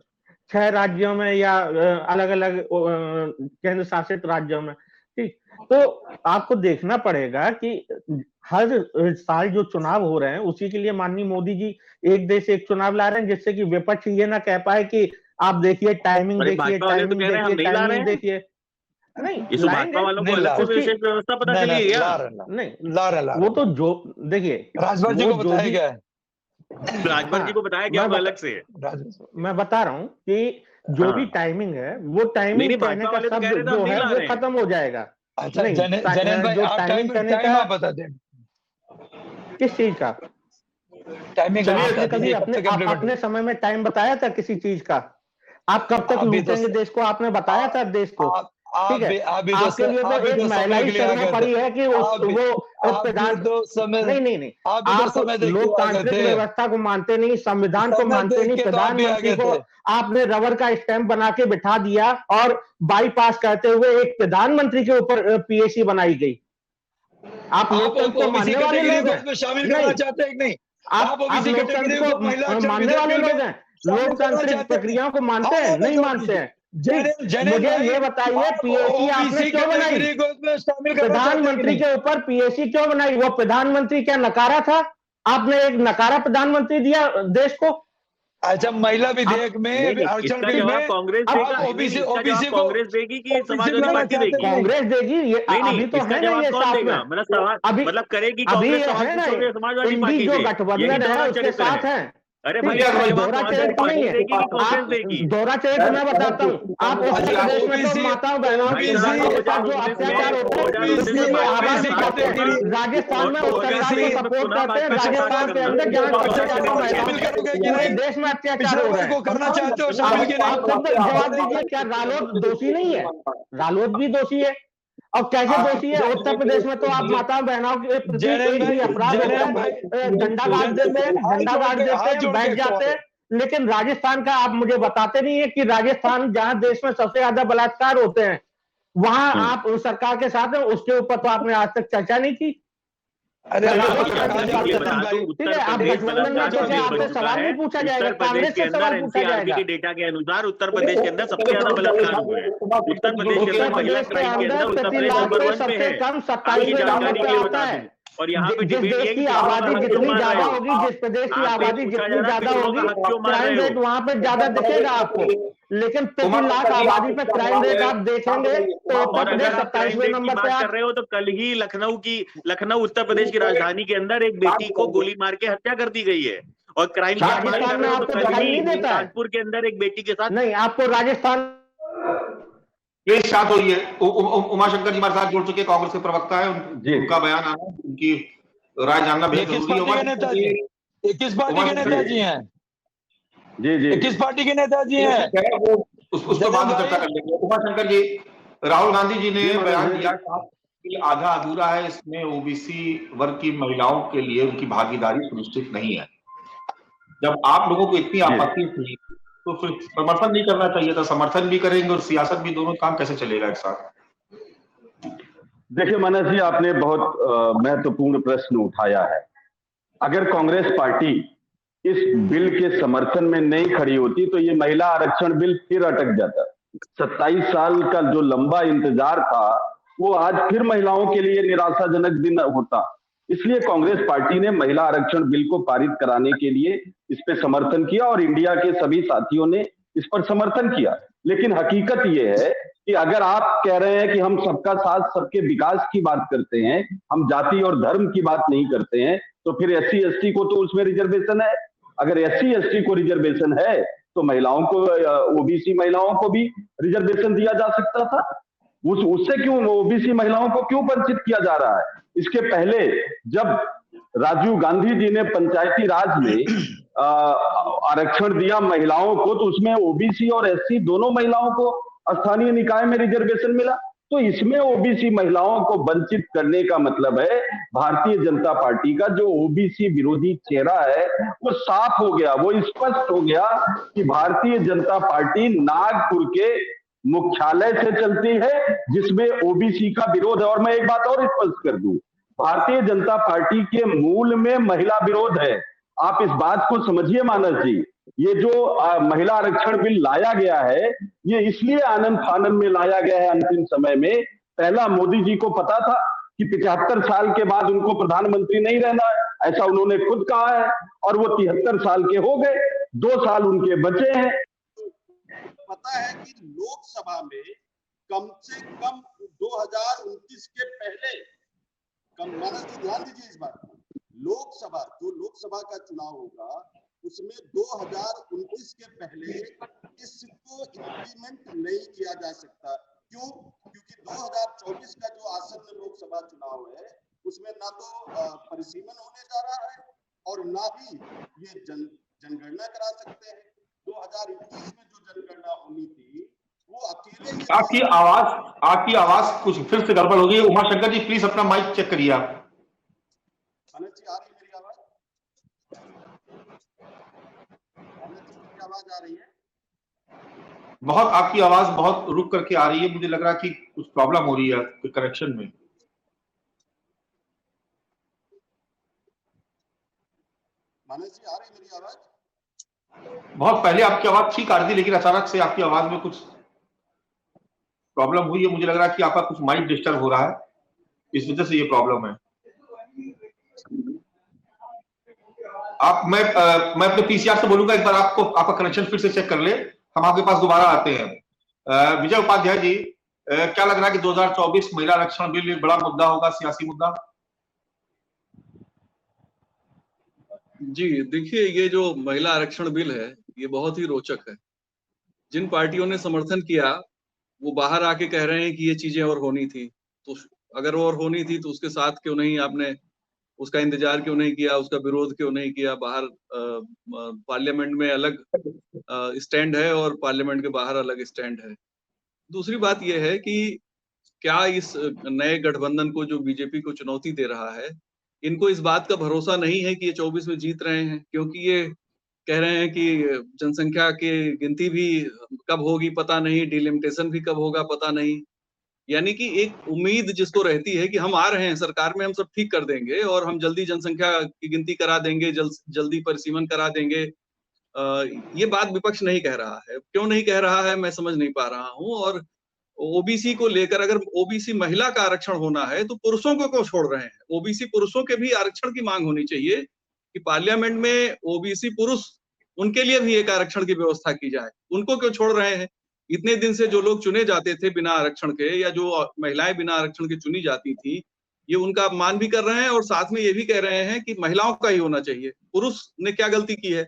Speaker 6: 6 राज्यों में या अलग अलग केंद्र शासित राज्यों में, ठीक। तो आपको देखना पड़ेगा कि हर साल जो चुनाव हो रहे हैं उसी के लिए माननीय मोदी जी एक देश एक चुनाव ला रहे हैं, जिससे कि विपक्ष ये ना कह पाए कि आप देखिए टाइमिंग
Speaker 5: अरे
Speaker 6: देखिए,
Speaker 5: भाजपा वाले तो
Speaker 6: टाइमिंग
Speaker 5: कह रहे हैं हम
Speaker 6: देखिए,
Speaker 5: नहीं ला रहे
Speaker 6: टाइमिंग
Speaker 5: हैं।
Speaker 6: देखिए। नहीं
Speaker 5: ये तो भाजपा
Speaker 6: लाएंगे,
Speaker 5: वालों को
Speaker 2: नहीं
Speaker 5: अलग
Speaker 2: ला
Speaker 5: से
Speaker 2: रहे।
Speaker 5: विशेष व्यवस्था पता
Speaker 2: नहीं
Speaker 5: चली है
Speaker 2: नहीं
Speaker 5: क्या?
Speaker 2: ला रहे हैं,
Speaker 6: नहीं
Speaker 2: ला रहे, ला
Speaker 6: वो
Speaker 2: रहे।
Speaker 6: तो जो देखिए
Speaker 2: राजभर जी
Speaker 6: वो
Speaker 2: को
Speaker 6: जो
Speaker 2: बताया
Speaker 6: भी
Speaker 2: गया है।
Speaker 5: राजभर जी
Speaker 6: हाँ,
Speaker 5: को बताया क्या
Speaker 6: मैं
Speaker 5: होगा
Speaker 6: बता,
Speaker 5: अलग से?
Speaker 6: मैं बता रहा हूँ कि जो भी
Speaker 5: हाँ
Speaker 6: टाइमिंग है वो
Speaker 5: नहीं
Speaker 6: टाइमिंग
Speaker 5: नहीं,
Speaker 6: कहने
Speaker 5: भाजपा
Speaker 6: का
Speaker 5: वाले तो कह
Speaker 6: शब्द
Speaker 5: रहे थे हम
Speaker 6: जो
Speaker 5: नहीं
Speaker 6: है
Speaker 5: ला
Speaker 6: वो
Speaker 5: रहे हैं।
Speaker 6: खत्म हो जाएगा।
Speaker 2: अच्छा
Speaker 6: नहीं,
Speaker 2: जनेन भाई,
Speaker 6: जो
Speaker 2: आप
Speaker 6: टाइमिंग कहने
Speaker 2: टाइम
Speaker 6: का
Speaker 2: आप बता दें,
Speaker 6: किस चीज का,
Speaker 2: टाइमिंग आप
Speaker 1: चलिए,
Speaker 2: बता
Speaker 6: आपने कभी
Speaker 2: दीजिए कब तक
Speaker 6: अपने
Speaker 2: इम्प्लीमेंट।
Speaker 6: समय में टाइम बताया था किसी चीज का? आप कब तक
Speaker 2: आप भी तो
Speaker 6: लूटेंगे देश को, आपने बताया था देश को? ठीक है,
Speaker 2: आप भी
Speaker 6: आपके लिए तो एक महिला
Speaker 2: समय
Speaker 6: ही
Speaker 2: के लिए आ
Speaker 6: शर्मा
Speaker 2: गए थे।
Speaker 6: पड़ी है कि
Speaker 2: आप भी
Speaker 6: वो प्रधान,
Speaker 2: तो समय,
Speaker 6: नहीं नहीं नहीं,
Speaker 2: आप भी तो
Speaker 6: आप
Speaker 2: समय देख के आ गए
Speaker 6: लोकतांत्रिक
Speaker 2: थे।
Speaker 6: व्यवस्था को मानते नहीं, संविधान को
Speaker 2: समय
Speaker 6: मानते
Speaker 2: देख
Speaker 6: नहीं,
Speaker 2: के तो आप भी आ
Speaker 6: प्रधानमंत्री
Speaker 2: गए
Speaker 6: को
Speaker 2: थे।
Speaker 6: आपने रबर का स्टैंप बना के बिठा दिया और बाईपास करते हुए एक प्रधानमंत्री के ऊपर पीएसी बनाई गई। आप लोकतंत्र को
Speaker 2: ओबीसी
Speaker 6: मानने वाले
Speaker 2: कैटेगरी
Speaker 6: लोग
Speaker 2: को
Speaker 6: हैं?
Speaker 2: उसमें शामिल
Speaker 6: नहीं,
Speaker 2: करना चाहते हैं कि नहीं? आप
Speaker 6: आप
Speaker 2: ओबीसी
Speaker 6: लोकतंत्र
Speaker 2: कैटेगरी को महिला
Speaker 6: को
Speaker 2: आरक्षण
Speaker 6: मानने वाले
Speaker 2: विधेयक बिल
Speaker 6: लोग
Speaker 2: में
Speaker 6: हैं?
Speaker 2: शामिल करना
Speaker 6: लोकतांत्रिक
Speaker 2: चाहते हैं कि नहीं?
Speaker 6: प्रक्रियाओं को मानते
Speaker 2: हाँ,
Speaker 6: हैं,
Speaker 2: वो
Speaker 6: नहीं
Speaker 2: जवाब
Speaker 6: मानते
Speaker 2: दीजिए।
Speaker 6: हैं? ठीक,
Speaker 2: जनेन
Speaker 6: मुझे
Speaker 2: भाई,
Speaker 6: ये बताइए
Speaker 2: आप
Speaker 6: पीएसी आपने
Speaker 2: ओबीसी
Speaker 6: क्यों बनाई?
Speaker 2: कैटेगरी को उसमें शामिल करना चाहते हैं कि
Speaker 6: प्रधानमंत्री
Speaker 2: नहीं?
Speaker 6: के ऊपर पीएसी क्यों बनाई? वो प्रधानमंत्री क्या नकारा था? आपने एक नकारा प्रधानमंत्री दिया देश को?
Speaker 2: अच्छा, महिला विधेयक
Speaker 5: नहीं
Speaker 2: में,
Speaker 5: नहीं,
Speaker 2: आरक्षण
Speaker 5: इसका
Speaker 2: बिल
Speaker 5: जवाब
Speaker 2: में
Speaker 5: कांग्रेस
Speaker 6: अब
Speaker 5: देगा। नहीं नहीं, इसका जवाब कांग्रेस देगी कि समाजवादी
Speaker 2: बनाना
Speaker 5: पार्टी
Speaker 2: चाहते हैं
Speaker 5: देगी?
Speaker 2: कि नहीं?
Speaker 6: कांग्रेस देगी, ये
Speaker 5: नहीं नहीं,
Speaker 6: अभी तो
Speaker 5: इसका
Speaker 6: है ना,
Speaker 5: जवाब
Speaker 6: ये
Speaker 5: कौन
Speaker 6: साथ
Speaker 5: देगा?
Speaker 6: में
Speaker 5: मतलब सवाल,
Speaker 6: अभी
Speaker 5: मतलब करेगी
Speaker 6: अभी
Speaker 5: कांग्रेस
Speaker 6: ये
Speaker 5: सवाल
Speaker 6: है ना,
Speaker 5: पूछोगे समाजवादी
Speaker 6: इंडी
Speaker 5: पार्टी
Speaker 6: जो
Speaker 5: से? यही
Speaker 6: गठबंधन है
Speaker 5: दोहरा
Speaker 6: उसके
Speaker 5: चरित्र
Speaker 6: साथ
Speaker 5: है।
Speaker 6: है।
Speaker 5: अरे
Speaker 6: ठीक
Speaker 5: भाई,
Speaker 6: है,
Speaker 5: इसका
Speaker 6: अब
Speaker 5: जवाब
Speaker 6: दोहरा
Speaker 5: समाजवादी
Speaker 6: चरित्र नहीं
Speaker 5: पार्टी
Speaker 6: है,
Speaker 5: देगी कि कांग्रेस
Speaker 6: आप
Speaker 5: देगी?
Speaker 6: दोहरा चरित्र मैं बताता हूँ। आप उत्तर
Speaker 2: अच्छा,
Speaker 6: प्रदेश में तो
Speaker 2: ओबीसी
Speaker 6: माताओं बहनों
Speaker 5: भाई
Speaker 6: के
Speaker 5: साहब,
Speaker 6: के साथ जो
Speaker 5: 2019
Speaker 6: अत्याचार
Speaker 5: में
Speaker 6: होते हैं
Speaker 5: 2019
Speaker 6: उसके
Speaker 5: में
Speaker 6: लिए
Speaker 5: भाजपा
Speaker 6: आवाज
Speaker 5: की सरकार
Speaker 6: उठाते
Speaker 5: थी।
Speaker 6: हैं। राजस्थान
Speaker 5: और
Speaker 6: में उस सरकार को
Speaker 5: 2019 में
Speaker 6: सपोर्ट
Speaker 5: पुनः
Speaker 6: करते हैं।
Speaker 5: भाजपा की सरकार
Speaker 6: राजस्थान के
Speaker 5: करना।
Speaker 6: अंदर जहाँ
Speaker 5: और
Speaker 6: अत्याचार हो
Speaker 5: शामिल
Speaker 6: महिलाओं
Speaker 2: करोगे
Speaker 6: के,
Speaker 2: कि
Speaker 6: पूरे
Speaker 2: नहीं?
Speaker 6: देश में अत्याचार
Speaker 2: पिछड़े
Speaker 6: हो रहे
Speaker 2: वर्ग को
Speaker 6: हैं।
Speaker 2: करना चाहते हो
Speaker 6: आप
Speaker 2: शामिल कि नहीं?
Speaker 6: आप खुद जवाब दीजिए, क्या रालोद दोषी नहीं है? रालोद भी दोषी है। और कैसे दोषी है? उत्तर प्रदेश में तो आप माताओं बहनों के प्रति एक भी अपराध होता है झंडा गाड़ देते हैं, झंडा गाड़ देते हैं, बैठ जाते हैं। लेकिन राजस्थान का आप मुझे बताते नहीं है कि राजस्थान जहां देश में सबसे ज्यादा बलात्कार होते हैं वहां आप उस सरकार के साथ हैं, उसके ऊपर तो आपने आज तक चर्चा नहीं की।
Speaker 2: अरे
Speaker 5: चलिए,
Speaker 2: आप
Speaker 5: देखिए, मैं ये बता दूं,
Speaker 6: ठीक
Speaker 5: उत्तर
Speaker 6: है, आप
Speaker 5: प्रदेश
Speaker 6: गठबंधन में
Speaker 5: बलात्कार
Speaker 6: थे,
Speaker 5: का
Speaker 6: आपसे
Speaker 5: बन चुका
Speaker 6: सवाल
Speaker 5: है।
Speaker 6: नहीं पूछा जाएगा,
Speaker 5: उत्तर प्रदेश
Speaker 6: कांग्रेस
Speaker 5: के
Speaker 6: से
Speaker 5: अंदर
Speaker 6: सवाल पूछा
Speaker 5: एनसीआरबी
Speaker 6: जाएगा।
Speaker 5: के डेटा के अनुसार उत्तर प्रदेश के अंदर सबसे ज्यादा बलात्कार हुए हैं। उत्तर प्रदेश के
Speaker 6: उत्तर
Speaker 5: अंदर महिला
Speaker 6: प्रदेश के
Speaker 5: क्राइम के
Speaker 6: अंदर
Speaker 5: अंदर उत्तर
Speaker 6: प्रति
Speaker 5: प्रदेश
Speaker 6: लाख
Speaker 5: नंबर
Speaker 6: पे
Speaker 5: 1 पे
Speaker 6: सबसे
Speaker 5: है।
Speaker 6: कम
Speaker 5: आपकी
Speaker 6: 27वें नंबर
Speaker 5: जानकारी
Speaker 6: पे
Speaker 5: के लिए
Speaker 6: आता
Speaker 5: बता
Speaker 6: है।
Speaker 5: दूं। और यहाँ पे
Speaker 6: जिस
Speaker 5: डिबेट ये
Speaker 6: देश
Speaker 5: है कि
Speaker 6: की
Speaker 5: पिछड़ों का
Speaker 6: आबादी
Speaker 5: हक क्यों
Speaker 6: जितनी
Speaker 5: मार रहे
Speaker 6: ज्यादा
Speaker 5: हो?
Speaker 6: होगी, जिस प्रदेश की
Speaker 5: आपसे
Speaker 6: आबादी
Speaker 5: पूछा
Speaker 6: जितनी
Speaker 5: जा रहा है,
Speaker 6: ज्यादा
Speaker 5: पिछड़ों का
Speaker 6: होगी,
Speaker 5: हक क्यों मार
Speaker 6: क्राइम
Speaker 5: रहे
Speaker 6: रेट
Speaker 5: हो?
Speaker 6: वहां पे ज्यादा दिखेगा आपको। लेकिन प्रति लाख आबादी पे क्राइम रेट आप देखेंगे तो उत्तर
Speaker 5: और
Speaker 6: प्रदेश
Speaker 5: अगर आप क्राइम
Speaker 6: 27वें
Speaker 5: रेट की
Speaker 6: नंबर पे
Speaker 5: बात
Speaker 6: आप।
Speaker 5: कर रहे हो तो कल ही लखनऊ उत्तर प्रदेश की राजधानी के अंदर एक बेटी को गोली मार के हत्या कर दी गई है। और क्राइम की आप बात
Speaker 6: राजस्थान
Speaker 5: कर
Speaker 6: में
Speaker 5: रहे हो तो
Speaker 6: आपको
Speaker 5: कल
Speaker 6: दिखाई
Speaker 5: ही
Speaker 6: नहीं देता है?
Speaker 5: कानपुर के अंदर एक बेटी के साथ
Speaker 6: नहीं, आपको राजस्थान
Speaker 1: ये शांत हो रही है। उमाशंकर जी हमारे साथ जुड़ चुके कांग्रेस के प्रवक्ता है,
Speaker 4: जी।
Speaker 1: उनका बयान आना, उनकी राय जानना
Speaker 2: ये
Speaker 1: बेहद
Speaker 2: किस
Speaker 1: जरूरी है।
Speaker 2: पार्टी के नेताजी? ये किस पार्टी के नेताजी हैं?
Speaker 4: जी जी
Speaker 2: ये किस पार्टी के नेताजी हैं?
Speaker 1: वो उस पर बाद में चर्चा कर लेंगे। उमाशंकर जी, राहुल गांधी जी ने
Speaker 4: जी, मनोज
Speaker 1: बयान
Speaker 4: जी।
Speaker 1: दिया कि आधा अधूरा है, इसमें ओबीसी वर्ग की महिलाओं के लिए उनकी भागीदारी सुनिश्चित नहीं है। जब आप लोगों को इतनी आपत्ति थी तो फिर समर्थन नहीं करना चाहिए था? समर्थन भी करेंगे और सियासत भी, दोनों काम कैसे चलेगा एक साथ?
Speaker 4: देखिए मनोज जी, आपने बहुत महत्वपूर्ण प्रश्न उठाया है। अगर कांग्रेस पार्टी इस बिल के समर्थन में नहीं खड़ी होती तो ये महिला आरक्षण बिल फिर अटक जाता। 27 साल का जो लंबा इंतजार था वो आज फिर महिलाओं के लिए निराशाजनक दिन होता। इसलिए कांग्रेस पार्टी ने महिला आरक्षण बिल को पारित कराने के लिए इस पे समर्थन किया और इंडिया के सभी साथियों ने इस पर समर्थन किया। लेकिन हकीकत यह है कि अगर आप कह रहे हैं कि हम सबका साथ सबके विकास की बात करते हैं, हम जाति और धर्म की बात नहीं करते हैं, तो फिर SC ST को तो उसमें रिजर्वेशन है। अगर SC ST को रिजर्वेशन है तो महिलाओं को, OBC महिलाओं को भी रिजर्वेशन दिया जा सकता था। उससे क्यों OBC महिलाओं को क्यों वंचित किया जा रहा है? इसके पहले जब राजीव गांधी जी ने पंचायती राज में आरक्षण दिया महिलाओं को तो उसमें OBC और SC दोनों महिलाओं को स्थानीय निकाय में रिजर्वेशन मिला। तो इसमें OBC महिलाओं को वंचित करने का मतलब है भारतीय जनता पार्टी का जो OBC विरोधी चेहरा है वो साफ हो गया, वो स्पष्ट हो गया कि भारतीय जनता पार्टी नागपुर के मुख्यालय से चलती है, जिसमें ओबीसी का विरोध है। और मैं एक बात और स्पष्ट कर दूं, भारतीय जनता पार्टी के मूल में महिला विरोध है। आप इस बात को समझिए मानस जी, ये जो महिला आरक्षण बिल लाया गया है, ये इसलिए आनंद फानन में लाया गया है अंतिम समय में। पहला, मोदी जी को पता था कि 75 साल के बाद उनको प्रधानमंत्री नहीं रहना है, ऐसा उन्होंने खुद कहा है, और वो 73 साल के हो गए, 2 साल उनके बचे हैं।
Speaker 7: पता है कि लोकसभा में कम से कम 2029 के पहले, मानस जी ध्यान दीजिए इस बात को, लोकसभा का चुनाव होगा उसमें 2029 के पहले इसको इम्प्लीमेंट नहीं किया जा सकता। क्यों? क्योंकि 2024 का जो आसन्न लोकसभा चुनाव है उसमें ना तो परिसीमन होने जा रहा है और ना ही ये जनगणना करा सकते हैं। 2021 में जो जनगणना होनी थी वो अकेले
Speaker 1: आपकी आवाज कुछ फिर से गड़बड़ हो गई। उमाशंकर जी प्लीज अपना माइक चेक करिए आप।
Speaker 7: आनंद जी आ रही है मेरी आवाज? आनंद जी मेरी आवाज आ रही है?
Speaker 1: बहुत आपकी आवाज बहुत रुक करके आ रही है, मुझे लग रहा है कि कुछ प्रॉब्लम हो रही है कनेक्शन में।
Speaker 7: मानस जी आ रही है मेरी आवाज?
Speaker 1: बहुत पहले आपकी आवाज ठीक आ रही थी, लेकिन अचानक से आपकी आवाज में कुछ प्रॉब्लम हुई है। मुझे लग रहा है कि आपका कुछ माइक डिस्टर्ब हो रहा है, इस वजह से ये प्रॉब्लम है। मैं अपने पीसीआर से बोलूंगा एक बार आपका कनेक्शन फिर से चेक कर ले, हम आपके पास दोबारा आते हैं। विजय उपाध्याय जी, क्या लग रहा है कि 2024 महिला आरक्षण बिल एक बड़ा मुद्दा होगा, सियासी मुद्दा?
Speaker 8: जी देखिए, ये जो महिला आरक्षण बिल है ये बहुत ही रोचक है। जिन पार्टियों ने समर्थन किया वो बाहर आके कह रहे हैं कि ये चीजें और होनी थी, तो अगर और होनी थी तो उसके साथ क्यों नहीं आपने उसका इंतजार क्यों नहीं किया, उसका विरोध क्यों नहीं किया? बाहर पार्लियामेंट में अलग स्टैंड है और पार्लियामेंट के बाहर अलग स्टैंड है। दूसरी बात यह है कि क्या इस नए गठबंधन को जो बीजेपी को चुनौती दे रहा है, इनको इस बात का भरोसा नहीं है कि ये 24 में जीत रहे हैं? क्योंकि ये कह रहे हैं कि जनसंख्या की गिनती भी कब होगी पता नहीं, डिलिमिटेशन भी कब होगा पता नहीं। यानी कि एक उम्मीद जिसको रहती है कि हम आ रहे हैं सरकार में, हम सब ठीक कर देंगे और हम जल्दी जनसंख्या की गिनती करा देंगे, जल्दी परिसीमन करा देंगे। ये बात विपक्ष नहीं कह रहा है। क्यों नहीं कह रहा है मैं समझ नहीं पा रहा हूँ। और ओबीसी को लेकर, अगर ओबीसी महिला का आरक्षण होना है तो पुरुषों को क्यों छोड़ रहे हैं? ओबीसी पुरुषों के भी आरक्षण की मांग होनी चाहिए कि पार्लियामेंट में ओबीसी पुरुष, उनके लिए भी एक आरक्षण की व्यवस्था की जाए। उनको क्यों छोड़ रहे हैं? इतने दिन से जो लोग चुने जाते थे बिना आरक्षण के, या जो महिलाएं बिना आरक्षण के चुनी जाती थी, ये उनका अपमान भी कर रहे हैं और साथ में ये भी कह रहे हैं कि महिलाओं का ही होना चाहिए। पुरुष ने क्या गलती की है?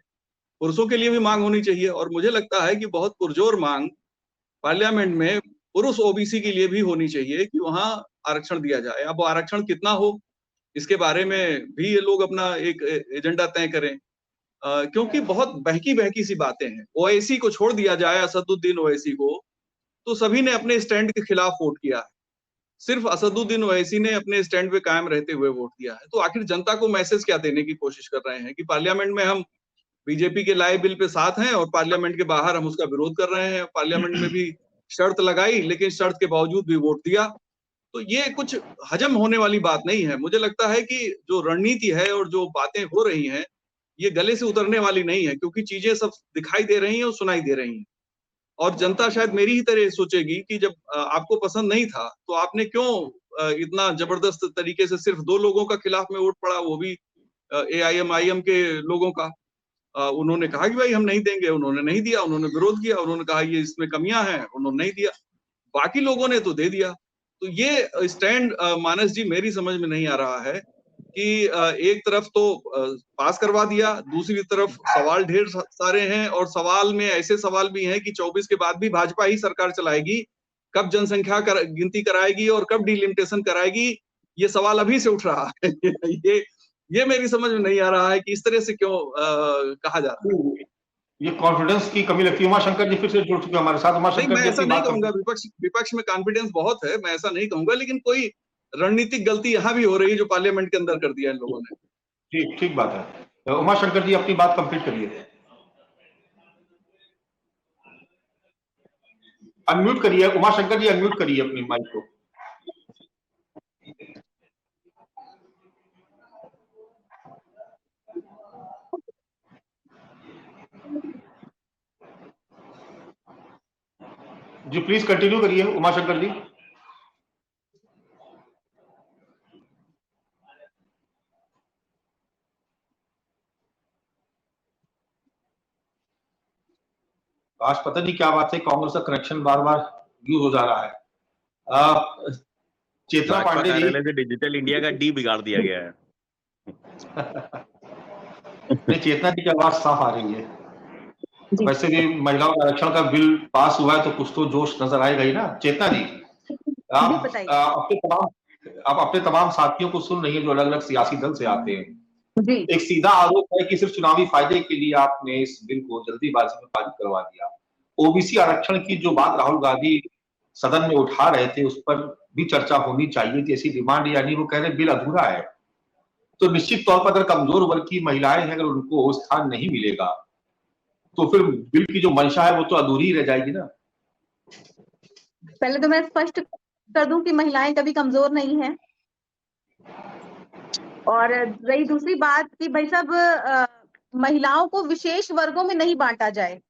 Speaker 8: पुरुषों के लिए भी मांग होनी चाहिए। और मुझे लगता है कि बहुत पुरजोर मांग पार्लियामेंट में पुरुष ओबीसी के लिए भी होनी चाहिए कि वहां आरक्षण दिया जाए। अब आरक्षण कितना हो इसके बारे में भी ये लोग अपना एक एजेंडा तय करें, क्योंकि बहुत बहकी सी बातें हैं। ओवैसी को छोड़ दिया जाए, असदुद्दीन ओवैसी को, तो सभी ने अपने स्टैंड के खिलाफ वोट किया है। सिर्फ असदुद्दीन ओवैसी ने अपने स्टैंड पे कायम रहते हुए वोट किया है। तो आखिर जनता को मैसेज क्या देने की कोशिश कर रहे हैं कि पार्लियामेंट में हम बीजेपी के लाए बिल पे साथ हैं और पार्लियामेंट के बाहर हम उसका विरोध कर रहे हैं। पार्लियामेंट में भी शर्त लगाई, लेकिन शर्त के बावजूद भी वोट दिया। तो ये कुछ हजम होने वाली बात नहीं है। मुझे लगता है कि जो रणनीति है और जो बातें हो रही हैं, ये गले से उतरने वाली नहीं है, क्योंकि चीजें सब दिखाई दे रही हैं और सुनाई दे रही हैं। और जनता शायद मेरी ही तरह सोचेगी कि जब आपको पसंद नहीं था तो आपने क्यों इतना जबरदस्त तरीके से सिर्फ 2 लोगों का खिलाफ में वोट पड़ा, वो भी AIM के लोगों का। उन्होंने कहा कि भाई हम नहीं देंगे, उन्होंने नहीं दिया, उन्होंने विरोध किया, उन्होंने कहा ये इसमें कमियां हैं, उन्होंने नहीं दिया। बाकी लोगों ने तो दे दिया। तो ये स्टैंड मानस जी मेरी समझ में नहीं आ रहा है कि एक तरफ तो पास करवा दिया, दूसरी तरफ सवाल ढेर सारे हैं और सवाल में ऐसे सवाल भी हैं कि 24 के बाद भी भाजपा ही सरकार चलाएगी, कब जनसंख्या गिनती कराएगी और कब डिलिमिटेशन कराएगी, ये सवाल अभी से उठ रहा है। ये मेरी समझ में नहीं आ रहा है कि इस तरह से क्यों कहा जा रहा है।
Speaker 1: ये कॉन्फिडेंस की कमी लगती है। उमाशंकर जी फिर से जुड़ चुके हैं हमारे साथ। उमाशंकर
Speaker 8: मैं ऐसा नहीं कहूंगा, विपक्ष में कॉन्फिडेंस बहुत है, मैं ऐसा नहीं कहूंगा, लेकिन कोई रणनीतिक गलती यहाँ भी हो रही है जो पार्लियामेंट के अंदर कर दिया इन लोगों ने।
Speaker 1: ठीक बात है। उमाशंकर जी अपनी बात कंप्लीट करिए। अनम्यूट करिए, उमाशंकर जी अनम्यूट करिए अपनी माइक को। जी प्लीज कंटिन्यू करिए उमाशंकर जी। आज पता नहीं क्या बात है, कांग्रेस का कनेक्शन बार बार यूज हो जा रहा है। चेतना
Speaker 5: भाजपा
Speaker 1: पांडे जी।
Speaker 5: कार्यालय से डिजिटल इंडिया का डी बिगाड़ दिया गया है।
Speaker 1: नहीं, चेतना जी की आवाज साफ आ रही है। वैसे भी महिलाओं के आरक्षण का बिल पास हुआ है तो कुछ तो जोश नजर आएगा ही ना। चेतना जी, आप
Speaker 3: बताइए।
Speaker 1: आप अपने तमाम साथियों को सुन रही है जो अलग अलग सियासी दल से आते हैं।
Speaker 3: जी।
Speaker 1: एक सीधा आरोप है कि सिर्फ चुनावी फायदे के लिए आपने इस बिल को जल्दीबाजी में पारित करवा दिया। ओबीसी आरक्षण की जो बात राहुल गांधी सदन में उठा रहे थे उस पर भी चर्चा होनी चाहिए थी, ऐसी डिमांड, यानी वो कह रहे बिल अधूरा है। तो निश्चित तौर पर अगर कमजोर वर्ग की महिलाएं हैं, अगर उनको वो स्थान नहीं मिलेगा तो फिर बिल की जो मंशा है वो तो अधूरी ही रह जाएगी ना।
Speaker 3: पहले तो मैं स्पष्ट कर दूं कि महिलाएं कभी कमजोर नहीं हैं। और रही दूसरी बात कि भाई साहब, महिलाओं को विशेष वर्गों में नहीं बांटा जाए।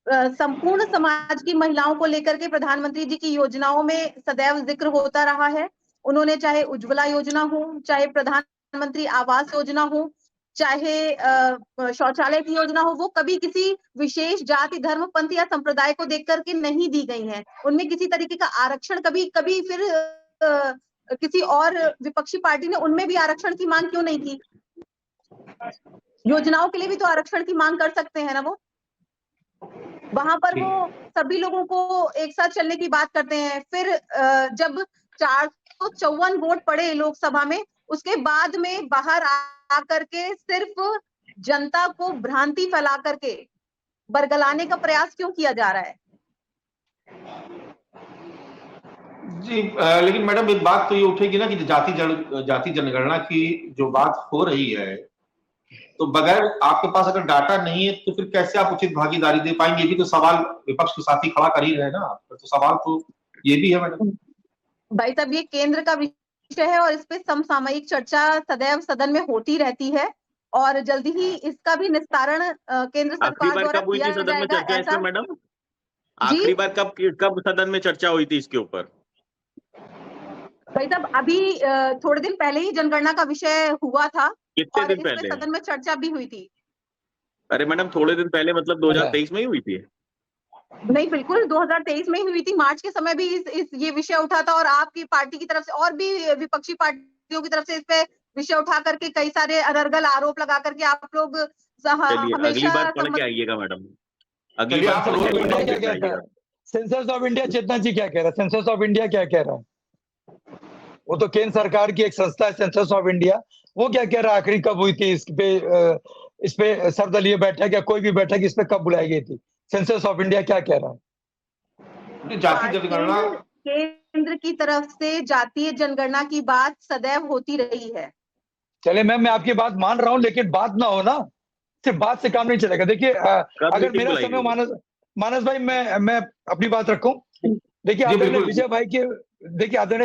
Speaker 3: संपूर्ण समाज की महिलाओं को लेकर के प्रधानमंत्री जी की योजनाओं में सदैव जिक्र होता रहा है। उन्होंने चाहे उज्ज्वला योजना हो, चाहे प्रधानमंत्री आवास योजना हो, चाहे शौचालय की योजना हो, वो कभी किसी विशेष जाति, धर्म, पंथ या संप्रदाय को देख करके नहीं दी गई हैं। उनमें किसी तरीके का आरक्षण कभी फिर किसी और विपक्षी पार्टी ने उनमें भी आरक्षण की मांग क्यों नहीं की? योजनाओं के लिए भी तो आरक्षण की मांग कर सकते हैं ना वो। वहां पर वो सभी लोगों को एक साथ चलने की बात करते हैं। फिर जब 454 वोट पड़े लोकसभा में, उसके बाद में बाहर आकर के सिर्फ जनता को भ्रांति फैला करके बरगलाने का प्रयास क्यों किया जा रहा है?
Speaker 1: जी, लेकिन मैडम एक बात तो ये उठेगी ना कि जाति जनगणना की जो बात हो रही है, तो बगैर आपके पास अगर डाटा नहीं है तो फिर कैसे आप उचित भागीदारी दे पाएंगे? ये भी तो सवाल विपक्ष के साथी खड़ा कर ही रहे हैं ना। तो सवाल तो ये भी है मैडम।
Speaker 3: भाई साहब, ये केंद्र का विषय है और इस पे समसामयिक चर्चा सदैव सदन में होती रहती है और जल्दी ही इसका भी निस्तारण केंद्र सरकार द्वारा किया जाएगा। ऐसा
Speaker 5: मैडम, आखिरी बार कब सदन में चर्चा हुई थी इसके ऊपर?
Speaker 3: भाई साहब, अभी थोड़े दिन पहले ही जनगणना का विषय हुआ था।
Speaker 5: कितने दिन पहले?
Speaker 3: सदन में चर्चा भी हुई थी।
Speaker 5: अरे मैडम, थोड़े दिन पहले मतलब 2023 में ही हुई थी?
Speaker 3: नहीं, बिल्कुल 2023 में ही हुई थी। मार्च के समय भी ये विषय उठा था और आपकी पार्टी की तरफ से और भी विपक्षी पार्टियों की तरफ से इस पे विषय उठा करके कई सारे अनर्गल आरोप लगा करके आप लोग
Speaker 5: अगली बार पढ़ के आइएगा मैडम। अगली बार
Speaker 2: सेंसस ऑफ इंडिया, चेतना जी क्या कह रहा है? सेंसस ऑफ इंडिया क्या कह रहा है? वो तो केंद्र सरकार की एक संस्था है सेंसस ऑफ इंडिया। वो क्या कह रहा है? आखिरी कब हुई थी इस पे सर्वदलीय बैठक या कोई भी बैठक इस पे कब बुलाई गई थी? सेंसस ऑफ इंडिया क्या कह रहा है?
Speaker 1: जातीय जनगणना
Speaker 3: केंद्र की तरफ से जातीय जनगणना की बात सदैव होती रही है।
Speaker 2: चले मैम, मैं आपकी बात मान रहा हूं, लेकिन बात ना हो ना, सिर्फ बात से काम नहीं चलेगा। देखिए, अगर मेरा समय मानस भाई, मैं अपनी बात रखूं। देखिए आदरणीय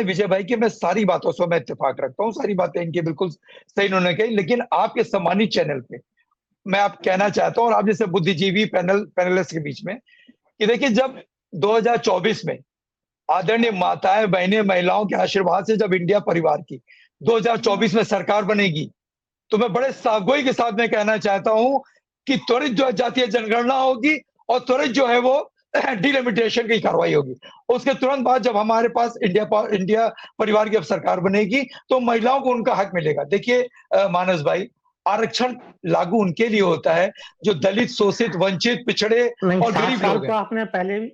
Speaker 2: विजय भाई की मैं सारी बातों से मैं इत्तेफाक रखता हूँ, सारी बातें इनकी बिल्कुल सही इन्होंने कही। लेकिन आपके सम्मानित चैनल पे मैं आप कहना चाहता हूँ और आप जैसे बुद्धिजीवी पैनलिस्ट के बीच में कि देखिए, जब 2024 में आदरणीय माताएं, बहनें, महिलाओं के आशीर्वाद से जब इंडिया परिवार की 2024 में सरकार बनेगी, तो मैं बड़े सागोई के साथ में कहना चाहता हूं कि त्वरित जो है जातीय जनगणना होगी और त्वरित जो है वो डिलिमिटेशन की कार्रवाई होगी। उसके तुरंत बाद जब हमारे पास इंडिया परिवार की अब सरकार बनेगी तो महिलाओं को उनका हक मिलेगा। देखिए मानस भाई, आरक्षण लागू उनके लिए होता है जो दलित, शोषित, वंचित, पिछड़े और गरीब लोग हैं।
Speaker 6: आपने पहले भी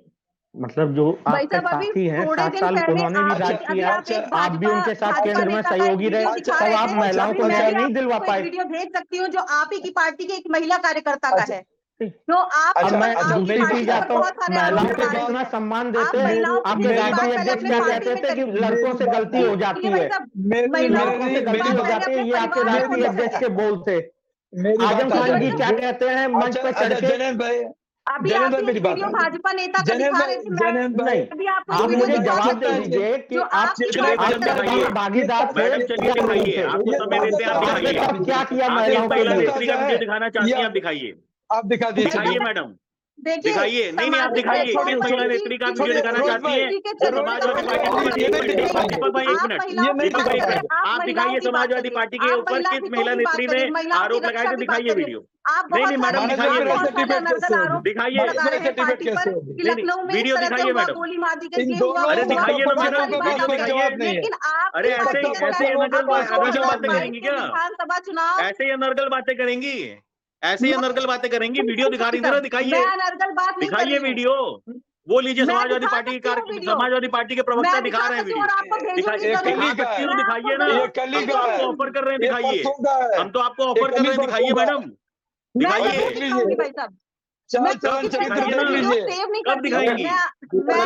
Speaker 6: मतलब जो आपके साथी हैं 7 साल उन्होंने भी राज किया, आप भी उनके साथ केंद्र में सहयोगी रहे, तब आप महिलाओं को न्याय नहीं दिलवा पाए।
Speaker 3: वीडियो भेज सकती हूँ जो आप ही की पार्टी के एक महिला कार्यकर्ता का है। तो आप
Speaker 6: मैं दूसरी चीज आता हूँ, महिलाओं को जितना सम्मान देते हैं, आपके राष्ट्रीय अध्यक्ष क्या कहते थे कि लड़कों से गलती हो जाती है, लड़कों से गलती हो जाती है, ये आपके राष्ट्रीय अध्यक्ष के बोल थे। आजम खान जी क्या कहते हैं मंच पर चढ़ के?
Speaker 3: अभी
Speaker 2: जनेंद्र
Speaker 3: आप
Speaker 2: मेरी बात
Speaker 3: वीडियो
Speaker 2: है।
Speaker 3: भाजपा नेता का दिखा रहे थे,
Speaker 2: जनेंद्र
Speaker 6: नहीं,
Speaker 3: अभी आपको
Speaker 6: आप
Speaker 3: वीडियो
Speaker 6: मुझे
Speaker 3: दिखा
Speaker 6: जवाब
Speaker 3: रहे
Speaker 6: दे
Speaker 3: थे
Speaker 6: दीजिए कि
Speaker 3: जो
Speaker 6: आप
Speaker 3: आपकी
Speaker 5: चलिए,
Speaker 3: पार्टी
Speaker 5: मैडम
Speaker 3: की तरफ
Speaker 5: दिखाइए।
Speaker 3: से
Speaker 6: भागीदार थे
Speaker 5: मैडम चलिए
Speaker 6: या नहीं
Speaker 5: दिखाइए,
Speaker 6: थे?
Speaker 5: आप तो समय देते हैं, आप दिखाइए।
Speaker 6: आप क्या किया
Speaker 5: आप
Speaker 6: महिलाओं
Speaker 5: एक
Speaker 6: के
Speaker 5: महिला
Speaker 6: लिए?
Speaker 5: नेत्री का वीडियो दिखाना चाहती हैं, आप दिखाइए,
Speaker 2: आप दिखा दीजिए।
Speaker 5: दिखाइए मैडम,
Speaker 3: देखिए
Speaker 5: दिखाइए। नहीं आप दिखाइए, किस महिला नेत्री का वीडियो दिखाना चाहती है तो समाजवादी पार्टी के ऊपर। दीपक भाई एक मिनट, दीपक भाई एक मिनट, आप दिखाइए समाजवादी पार्टी के ऊपर किस महिला नेत्री ने आरोप लगाए थे, दिखाइए वीडियो। नहीं मैडम दिखाइए वीडियो, दिखाइए।
Speaker 3: लखनऊ में
Speaker 5: वीडियो दिखाइए मैडम।
Speaker 3: गोली मार दी गई,
Speaker 2: इन
Speaker 3: ये
Speaker 2: दोनों
Speaker 3: हुआ,
Speaker 5: अरे
Speaker 3: वो हुआ,
Speaker 5: दिखाइए ना
Speaker 3: बहुत
Speaker 5: मैडम,
Speaker 3: सारी
Speaker 5: वीडियो
Speaker 3: बातें
Speaker 5: दिखाइए।
Speaker 3: हैं। लेकिन आप
Speaker 5: अरे ऐसे अनर्गल बातें करेंगी क्या?
Speaker 3: विधानसभा चुनाव
Speaker 5: ऐसे ही अनर्गल बातें करेंगी, ऐसे ही अनर्गल बातें करेंगी। वीडियो दिखा रही थी ना, दिखाइए,
Speaker 3: मैं अनर्गल बात नहीं कर
Speaker 5: दिखाइए
Speaker 3: रही हूँ।
Speaker 5: वीडियो। वो लीजिए,
Speaker 3: मैं
Speaker 5: समाजवादी
Speaker 3: दिखा
Speaker 5: पार्टी
Speaker 3: सकती हूँ
Speaker 5: के
Speaker 3: वीडियो।
Speaker 5: समाजवादी पार्टी के प्रवक्ता
Speaker 3: मैं
Speaker 5: दिखा रहे हैं
Speaker 3: सकती हूँ और आपको
Speaker 5: वीडियो।
Speaker 3: भेजूंगी
Speaker 2: ये
Speaker 3: जरूर।
Speaker 2: कली का
Speaker 5: सकती हूँ,
Speaker 3: मैं
Speaker 5: दिखाइए
Speaker 3: आपको
Speaker 5: ना।
Speaker 2: ये कली
Speaker 5: हम तो
Speaker 2: का है,
Speaker 5: आपको ऑफर कर रहे हैं,
Speaker 2: ये
Speaker 5: दिखाइए।
Speaker 2: परसों का है,
Speaker 5: हम तो आपको
Speaker 2: ये
Speaker 5: ऑफर कर
Speaker 2: कली
Speaker 5: रहे हैं, दिखाइए
Speaker 2: परसों का है।
Speaker 5: मैडम,
Speaker 3: मैं
Speaker 5: दिखाइए।
Speaker 3: जरूर दिखाऊंगी भाई साहब।
Speaker 2: चाल
Speaker 3: मैं
Speaker 2: चलन
Speaker 3: किसी
Speaker 2: चरित्र
Speaker 5: दिखाइए
Speaker 2: देख
Speaker 5: ना।
Speaker 3: वीडियो
Speaker 2: लीजिए।
Speaker 3: सेव नहीं
Speaker 5: कब
Speaker 3: करती हूँ।
Speaker 5: दिखाएंगी?
Speaker 3: मैं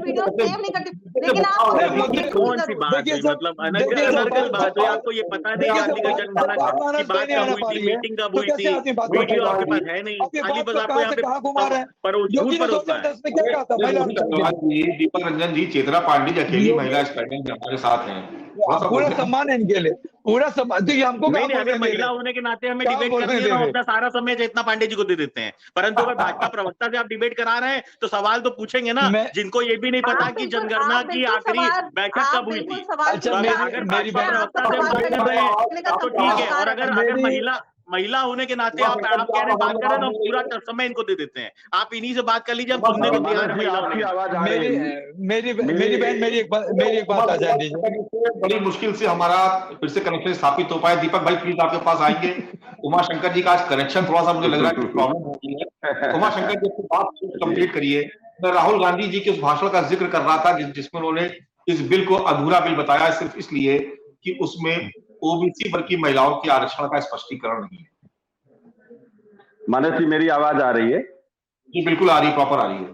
Speaker 3: वीडियो सेव नहीं करती, लेकिन आप
Speaker 2: अरे
Speaker 3: मुझे
Speaker 2: मुद्दे-
Speaker 3: भेजिए
Speaker 5: कौन सी
Speaker 3: जरूर।
Speaker 5: बात
Speaker 2: देखिए
Speaker 5: है,
Speaker 2: सर,
Speaker 5: मतलब
Speaker 2: देखिए सर,
Speaker 5: अनर्गल
Speaker 2: बात-
Speaker 5: बात है, आपको ये पता नहीं
Speaker 2: देखिए
Speaker 5: कि
Speaker 2: सर,
Speaker 5: आदमी का
Speaker 2: बात-
Speaker 5: जन्मदिन
Speaker 2: बात
Speaker 5: की
Speaker 2: मानस
Speaker 5: बात
Speaker 2: नहीं
Speaker 5: कब
Speaker 2: आना
Speaker 5: हुई
Speaker 2: पा
Speaker 5: थी,
Speaker 2: रही है,
Speaker 5: मीटिंग कब
Speaker 2: तो
Speaker 5: हुई
Speaker 2: कैसे
Speaker 5: थी,
Speaker 2: आदमी बात
Speaker 5: वीडियो
Speaker 2: कर
Speaker 5: आपके
Speaker 2: रहा
Speaker 5: पास है नहीं,
Speaker 2: अब ये
Speaker 5: खाली
Speaker 2: बात
Speaker 5: बस
Speaker 2: को
Speaker 5: आपको
Speaker 2: कहाँ
Speaker 5: यहाँ
Speaker 2: से
Speaker 5: पे
Speaker 2: कहाँ घुमा रहे हैं?
Speaker 5: पर झूठ
Speaker 2: योगी ने
Speaker 5: परोसना है।
Speaker 2: 2010 में क्या कहा था? महिला आरक्षण
Speaker 1: जी, दीपक रंजन जी, चेतना पांडे जी अकेली
Speaker 2: योगी-
Speaker 1: महिला स्टैंडिंग में हमारे साथ हैं। थोड़ा सा
Speaker 2: पूरा
Speaker 1: बोलिए।
Speaker 2: सम्मान है इनके लिए, पूरा सम्मान। देखिए हमको
Speaker 5: नहीं
Speaker 2: कहाँ
Speaker 5: नहीं, अगर
Speaker 2: बोलने दे
Speaker 5: महिला
Speaker 2: रहे?
Speaker 5: होने के नाते हमें
Speaker 2: क्या
Speaker 5: डिबेट
Speaker 2: बोलने
Speaker 5: करनी है
Speaker 2: दे
Speaker 5: तो हम
Speaker 2: रहे?
Speaker 5: अपना सारा समय चेतना पांडे जी को दे देते हैं। परंतु अगर भाजपा प्रवक्ता से आप डिबेट करा रहे हैं तो सवाल तो पूछेंगे ना,
Speaker 2: मैं-
Speaker 5: जिनको ये भी नहीं पता
Speaker 3: आप
Speaker 5: कि
Speaker 3: बिल्कुल-
Speaker 5: जनगणना
Speaker 3: आप
Speaker 5: की
Speaker 3: बिल्कुल
Speaker 5: आखिरी
Speaker 3: सवाल-
Speaker 5: बैठक
Speaker 3: आप
Speaker 5: कब हुई
Speaker 3: बिल्कुल
Speaker 5: थी।
Speaker 3: सवाल
Speaker 2: अच्छा,
Speaker 5: तो
Speaker 3: पूछिए,
Speaker 2: मेरी-
Speaker 5: अगर
Speaker 2: मेरी
Speaker 5: भाजपा
Speaker 2: बात-
Speaker 5: प्रवक्ता से हम
Speaker 3: आपका
Speaker 5: बात कर रहे हैं
Speaker 3: करने का
Speaker 5: तो
Speaker 3: सबका
Speaker 5: ठीक है,
Speaker 3: अधिकार
Speaker 5: और
Speaker 3: है।
Speaker 5: अगर
Speaker 2: मेरी-
Speaker 5: महिला होने के नाते आप कह रहे हैं बात कर रहे हैं तो हम पूरा समय इनको दे देते हैं। आप इन्हीं से बात कर लीजिए, हम सुनने को तैयार है महिला होने
Speaker 4: आपकी
Speaker 5: के नाते।
Speaker 4: आवाज आ रही
Speaker 2: मेरी
Speaker 4: है।
Speaker 2: मेरी मेरी बहन मेरी एक बात आ जाए दीजिए।
Speaker 1: बड़ी मुश्किल से हमारा फिर से कनेक्शन स्थापित हो पाया। दीपक भाई प्लीज आपके पास आएंगे। उमा शंकर जी का आज कनेक्शन थोड़ा सा मुझे लग रहा है कि प्रॉब्लम हो गई है। उमा शंकर जी अपनी बात कंप्लीट करिए। मैं राहुल गांधी जी के उस भाषण का जिक्र कर रहा था जिसमें उन्होंने इस बिल को अधूरा बिल बताया, सिर्फ इसलिए कि उसमें ओबीसी वर्ग की महिलाओं के आरक्षण का स्पष्टीकरण नहीं है।
Speaker 4: मानस जी, मेरी आवाज आ रही है?
Speaker 1: जी बिल्कुल आ रही है, प्रॉपर आ रही है।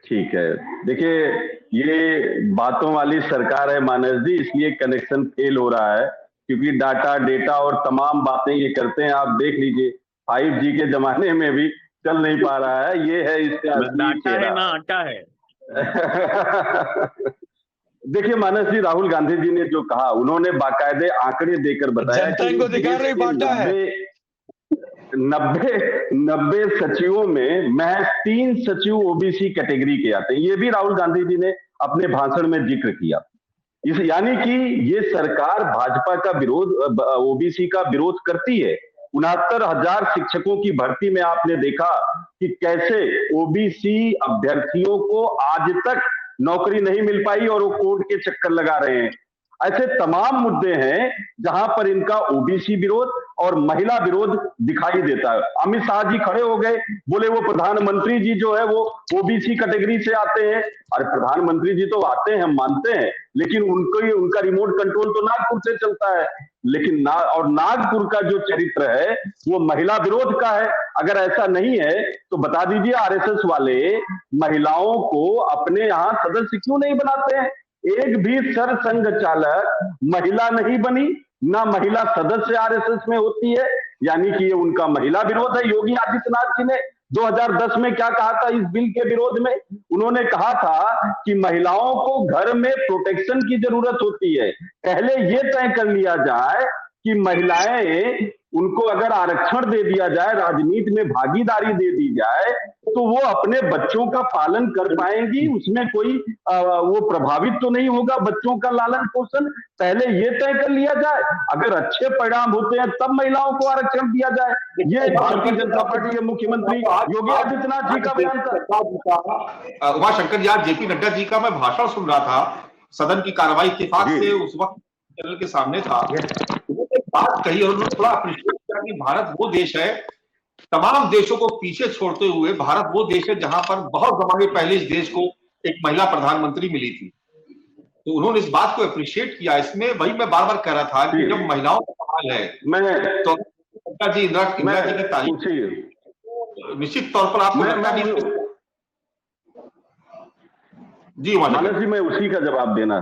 Speaker 4: ठीक है, देखिए ये बातों वाली सरकार है मानस जी, इसलिए कनेक्शन फेल हो रहा है, क्योंकि डाटा डेटा और तमाम बातें ये करते हैं। आप देख लीजिए 5G के जमाने में भी चल नहीं पा रहा है। ये है इसका असली
Speaker 5: डाटा है
Speaker 4: चेहरा।
Speaker 5: ना आटा है।
Speaker 4: देखिए मानस जी, राहुल गांधी जी ने जो कहा, उन्होंने बाकायदे आंकड़े देकर बताया
Speaker 2: जनता इनको दिखा रही बांटा है।
Speaker 4: 90 सचिवों में महज 3 सचिव ओबीसी कैटेगरी के आते हैं। ये भी राहुल गांधी जी ने अपने भाषण में जिक्र किया। इस यानी कि ये सरकार भाजपा का विरोध, ओबीसी का विरोध करती है। 69,000 शिक्षकों की भर्ती में आपने देखा कि कैसे ओबीसी अभ्यर्थियों को आज तक नौकरी नहीं मिल पाई और वो कोर्ट के चक्कर लगा रहे हैं। ऐसे तमाम मुद्दे हैं जहां पर इनका ओबीसी विरोध और महिला विरोध दिखाई देता है। अमित शाह जी खड़े हो गए, बोले वो प्रधानमंत्री जी जो है वो ओबीसी कैटेगरी से आते हैं। अरे प्रधानमंत्री जी तो आते हैं, हम मानते हैं, लेकिन उनका रिमोट कंट्रोल तो नागपुर से चलता है। लेकिन नागपुर का जो चरित्र है वो महिला विरोध का है। अगर ऐसा नहीं है तो बता दीजिए, आरएसएस वाले महिलाओं को अपने यहाँ सदस्य क्यों नहीं बनाते हैं? एक भी सरसंघ चालक महिला नहीं बनी, ना महिला सदस्य आरएसएस में होती है। यानी कि ये उनका महिला विरोध है। योगी आदित्यनाथ जी ने 2010 में क्या कहा था इस बिल के विरोध में? उन्होंने कहा था कि महिलाओं को घर में प्रोटेक्शन की जरूरत होती है। पहले ये तय कर लिया जाए कि महिलाएं, उनको अगर आरक्षण दे दिया जाए, राजनीति में भागीदारी दे दी जाए, तो वो अपने बच्चों का पालन कर पाएंगी, उसमें कोई वो प्रभावित तो नहीं होगा बच्चों का लालन पोषण। पहले ये तय कर लिया जाए, अगर अच्छे परिणाम होते हैं तब महिलाओं को आरक्षण दिया जाए। ये भारतीय जनता पार्टी के मुख्यमंत्री योगी आदित्यनाथ जी का बयान था।
Speaker 1: उमा शंकर जी, आज जेपी नड्डा जी का मैं भाषण सुन रहा था, सदन की कार्रवाई इत्तेफाक से उस वक्त चैनल के सामने था। उन्होंने बात कही और उन्होंने थोड़ा अप्रिशिएट किया कि भारत वो देश है, तमाम देशों को पीछे छोड़ते हुए भारत वो देश है जहां पर बहुत जमाने पहले इस देश को एक महिला प्रधानमंत्री मिली थी। तो उन्होंने इस बात को अप्रिशिएट किया। इसमें वही मैं बार बार कह रहा था कि जब महिलाओं का सवाल है तो इंदिरा जी की तारीफ निश्चित तौर पर आपको लगता नहीं। जी
Speaker 4: मानस जी, मैं उसी का जवाब देना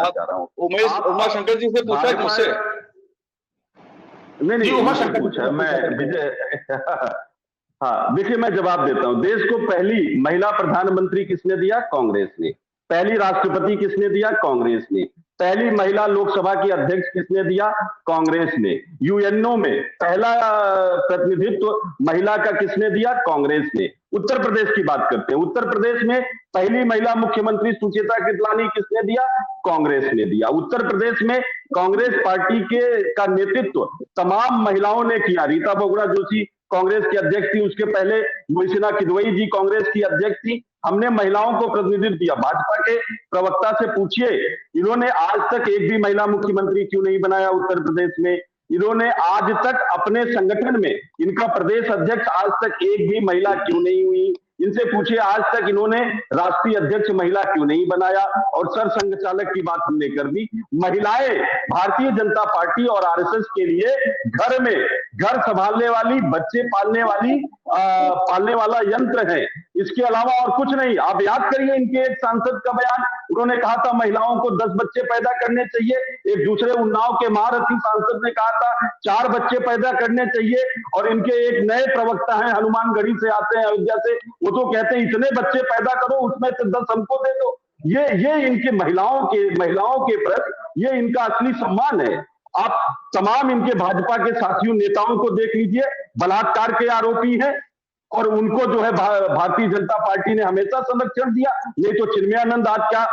Speaker 4: चाह रहा हूँ।
Speaker 9: उमा शंकर जी से पूछा मुझसे?
Speaker 4: नहीं
Speaker 1: उमा शंकर
Speaker 4: पूछा, मैं विजय हाँ, देखिए मैं जवाब देता हूं। देश को पहली महिला प्रधानमंत्री किसने दिया? कांग्रेस ने। पहली राष्ट्रपति किसने दिया? कांग्रेस ने। पहली महिला लोकसभा की अध्यक्ष किसने दिया? कांग्रेस ने। यूएनओ में पहला प्रतिनिधित्व महिला का किसने दिया? कांग्रेस ने। उत्तर प्रदेश की बात करते हैं। उत्तर प्रदेश में पहली महिला मुख्यमंत्री सुचेता कृपलानी किसने दिया? कांग्रेस ने दिया। उत्तर प्रदेश में कांग्रेस पार्टी का नेतृत्व तमाम महिलाओं ने किया। रीता बहुगुणा जोशी कांग्रेस की अध्यक्ष थी, उसके पहले मोहसिना किदवई जी कांग्रेस की अध्यक्ष थी। हमने महिलाओं को प्रतिनिधित्व दिया। भाजपा के प्रवक्ता से पूछिए, इन्होंने आज तक एक भी महिला मुख्यमंत्री क्यों नहीं बनाया उत्तर प्रदेश में? इन्होंने आज तक अपने संगठन में, इनका प्रदेश अध्यक्ष आज तक एक भी महिला क्यों नहीं हुई? इनसे पूछिए आज तक इन्होंने राष्ट्रीय अध्यक्ष महिला क्यों नहीं बनाया? और सर संघचालक की बात हमने कर दी। महिलाएं भारतीय जनता पार्टी और आरएसएस के लिए घर में घर संभालने वाली, बच्चे पालने वाला यंत्र है, इसके अलावा और कुछ नहीं। आप याद करिए इनके एक सांसद का बयान, उन्होंने कहा था महिलाओं को 10 बच्चे पैदा करने चाहिए। एक दूसरे उन्नाव के महारथी सांसद ने कहा था 4 बच्चे पैदा करने चाहिए। और इनके एक नए प्रवक्ता हैं, हनुमानगढ़ी से आते हैं, अयोध्या से, वो तो कहते हैं इतने बच्चे पैदा करो, उसमें से 10 हमको दे दो। ये इनके महिलाओं के प्रति ये इनका असली सम्मान है। आप तमाम इनके भाजपा के साथियों नेताओं को देख लीजिए, बलात्कार के आरोपी हैं और उनको जो है भारतीय जनता पार्टी ने हमेशा संरक्षण दिया। नहीं तो चिन्मयानंद आज क्या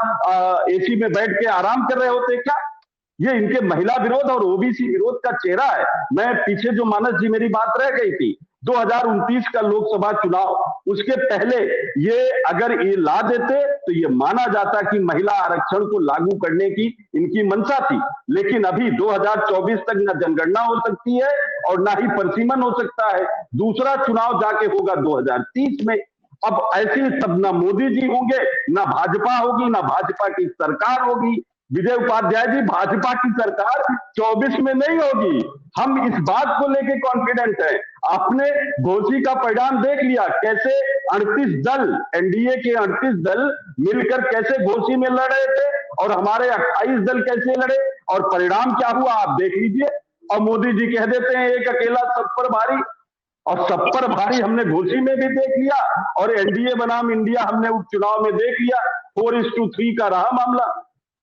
Speaker 4: एसी में बैठ के आराम कर रहे होते क्या? ये इनके महिला विरोध और ओबीसी विरोध का चेहरा है। मैं पीछे जो मानस जी मेरी बात रह गई थी, 2029 का लोकसभा चुनाव, उसके पहले ये अगर ये ला देते तो ये माना जाता कि महिला आरक्षण को लागू करने की इनकी मंशा थी। लेकिन अभी 2024 तक न जनगणना हो सकती है और ना ही परिसीमन हो सकता है। दूसरा चुनाव जाके होगा 2030 में। अब ऐसे तब ना मोदी जी होंगे, ना भाजपा होगी, ना भाजपा की सरकार होगी। विजय उपाध्याय जी, भाजपा की सरकार 24 में नहीं होगी। हम इस बात को लेके कॉन्फिडेंट है। आपने घोसी का परिणाम देख लिया, कैसे 38 दल, एनडीए के 38 दल मिलकर कैसे घोसी में लड़ रहे थे और हमारे 28 दल कैसे लड़े, और परिणाम क्या हुआ आप देख लीजिए। और मोदी जी कह देते हैं एक अकेला सब पर भारी, और सब पर भारी हमने घोसी में भी देख लिया और एनडीए बनाम इंडिया हमने उपचुनाव में देख लिया। 4:3 का रहा मामला।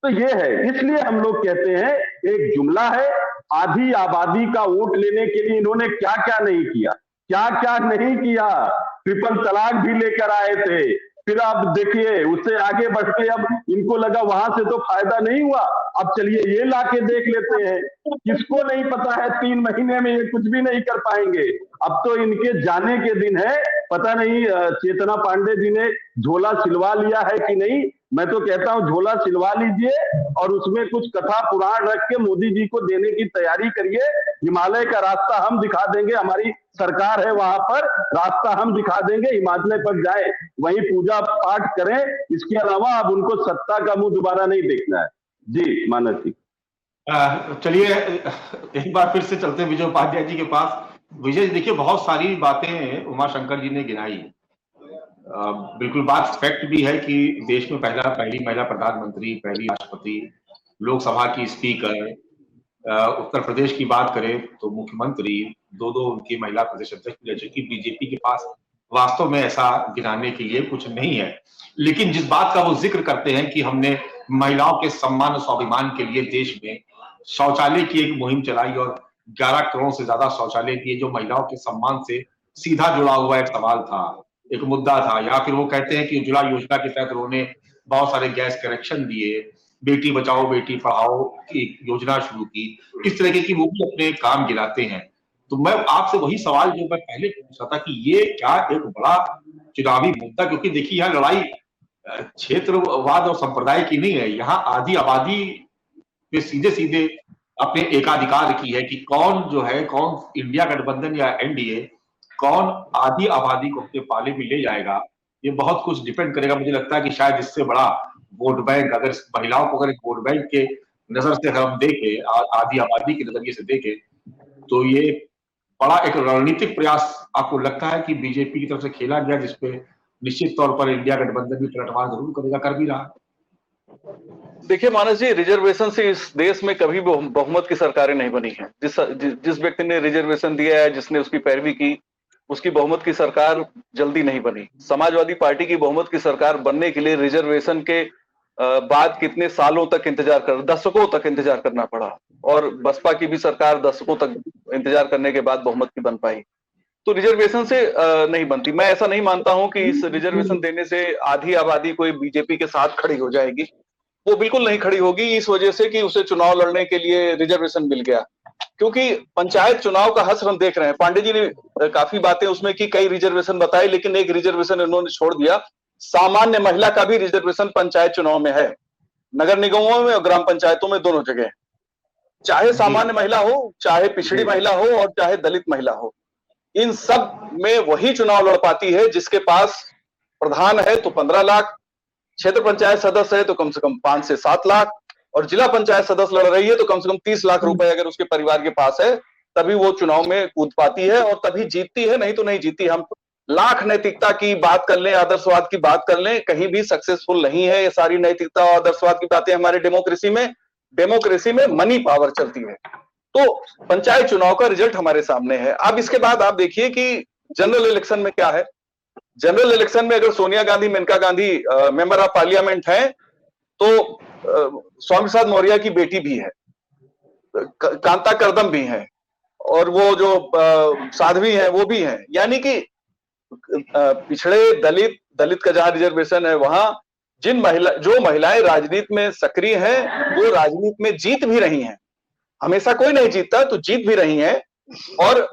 Speaker 4: तो ये है, इसलिए हम लोग कहते हैं, एक जुमला है, आधी आबादी का वोट लेने के लिए इन्होंने क्या क्या नहीं किया, क्या क्या नहीं किया। ट्रिपल तलाक भी लेकर आए थे, फिर आप देखिए उससे आगे बढ़ के अब इनको लगा वहां से तो फायदा नहीं हुआ, अब चलिए ये लाके देख लेते हैं। किसको नहीं पता है 3 महीने में ये कुछ भी नहीं कर पाएंगे। अब तो इनके जाने के दिन है। पता नहीं चेतना पांडे जी ने झोला सिलवा लिया है कि नहीं। मैं तो कहता हूं झोला सिलवा लीजिए और उसमें कुछ कथा पुराण रख के मोदी जी को देने की तैयारी करिए। हिमालय का रास्ता हम दिखा देंगे, हमारी सरकार है वहां पर, रास्ता हम दिखा देंगे। हिमालय पर जाए, वहीं पूजा पाठ करें। इसके अलावा अब उनको सत्ता का मुंह दोबारा नहीं देखना है। जी मानस जी,
Speaker 1: चलिए एक बार फिर से चलते हैं विजय उपाध्याय जी के पास। विजय जी, देखिए बहुत सारी बातें उमाशंकर जी ने गिनाई। बिल्कुल बात फैक्ट भी है कि देश में पहली महिला प्रधानमंत्री, पहली राष्ट्रपति, लोकसभा की स्पीकर, उत्तर प्रदेश की बात करें तो मुख्यमंत्री, दो उनकी महिला प्रदेश अध्यक्ष रह चुकी। बीजेपी के पास वास्तव में ऐसा गिनाने के लिए कुछ नहीं है। लेकिन जिस बात का वो जिक्र करते हैं कि हमने महिलाओं के सम्मान और स्वाभिमान के लिए देश में शौचालय की एक मुहिम चलाई और 11 करोड़ से ज्यादा शौचालय दिए, जो महिलाओं के सम्मान से सीधा जुड़ा हुआ एक सवाल था, एक मुद्दा था। या फिर वो कहते हैं कि उज्ज्वला योजना के तहत उन्होंने बहुत सारे गैस कनेक्शन दिए, बेटी बचाओ बेटी पढ़ाओ की योजना शुरू की। इस तरीके की वो भी अपने काम गिनाते हैं। तो मैं आपसे वही सवाल जो मैं पहले पूछ रहा था कि ये क्या एक बड़ा चुनावी मुद्दा, क्योंकि देखिए यहाँ लड़ाई क्षेत्रवाद और संप्रदाय की नहीं है, यहाँ आधी आबादी पे सीधे सीधे अपने एकाधिकार की है कि कौन जो है, कौन इंडिया गठबंधन या एनडीए कौन आधी आबादी को अपने पाले में ले जाएगा। ये बहुत कुछ डिपेंड करेगा। मुझे लगता है कि शायद इससे बड़ा वोट बैंक, अगर महिलाओं को अगर एक वोट बैंक के नजर से हम देखें, आधी आबादी के नजरिए से देखें, तो ये बड़ा एक रणनीतिक प्रयास आपको लगता है कि बीजेपी की तरफ से खेला गया, जिसपे निश्चित तौर पर इंडिया गठबंधन भी पलटवार जरूर करेगा, कर भी रहा।
Speaker 9: देखिए मानस जी, रिजर्वेशन से इस देश में कभी बहुमत की सरकारें नहीं बनी है। जिस व्यक्ति ने रिजर्वेशन दिया है, जिसने उसकी पैरवी की, उसकी बहुमत की सरकार जल्दी नहीं बनी। समाजवादी पार्टी की बहुमत की सरकार बनने के लिए रिजर्वेशन के बाद कितने सालों तक दशकों तक इंतजार करना पड़ा, और बसपा की भी सरकार दशकों तक इंतजार करने के बाद बहुमत की बन पाई। तो रिजर्वेशन से नहीं बनती। मैं ऐसा नहीं मानता हूं कि इस रिजर्वेशन देने से आधी आबादी कोई बीजेपी के साथ खड़ी हो जाएगी। वो बिल्कुल नहीं खड़ी होगी, इस वजह से कि उसे चुनाव लड़ने के लिए रिजर्वेशन मिल गया। क्योंकि पंचायत चुनाव का हश्र हम देख रहे हैं। पांडे जी ने काफी बातें उसमें की, कई रिजर्वेशन बताए, लेकिन एक रिजर्वेशन इन्होंने छोड़ दिया। सामान्य महिला का भी रिजर्वेशन पंचायत चुनाव में है, नगर निगमों में और ग्राम पंचायतों में, दोनों जगह। चाहे सामान्य महिला हो, चाहे पिछड़ी महिला हो, और चाहे दलित महिला हो, इन सब में वही चुनाव लड़ पाती है जिसके पास प्रधान है तो 15 लाख, क्षेत्र पंचायत सदस्य है तो कम से कम 5 से 7 लाख, और जिला पंचायत सदस्य लड़ रही है तो कम से कम 30 लाख रुपए अगर उसके परिवार के पास है, तभी वो चुनाव में कूद पाती है और तभी जीतती है, नहीं तो नहीं जीती। हम लाख नैतिकता की बात कर लें, आदर्शवाद की बात कर लें, कहीं भी सक्सेसफुल नहीं है ये सारी नैतिकता और आदर्शवाद की बातें हमारे डेमोक्रेसी में मनी पावर चलती है। तो पंचायत चुनाव का रिजल्ट हमारे सामने है। अब इसके बाद आप देखिए कि जनरल इलेक्शन में क्या है। जनरल इलेक्शन में अगर Sonia Gandhi, Maneka Gandhi member of parliament हैं, तो स्वामी प्रसाद मौर्य की बेटी भी है, कांता करदम भी है, और वो जो साध्वी है वो भी है। यानी कि पिछड़े दलित का जहां रिजर्वेशन है, वहां जो महिलाएं राजनीति में सक्रिय हैं, वो राजनीति में जीत भी रही हैं। हमेशा कोई नहीं जीतता, तो जीत भी रही हैं। और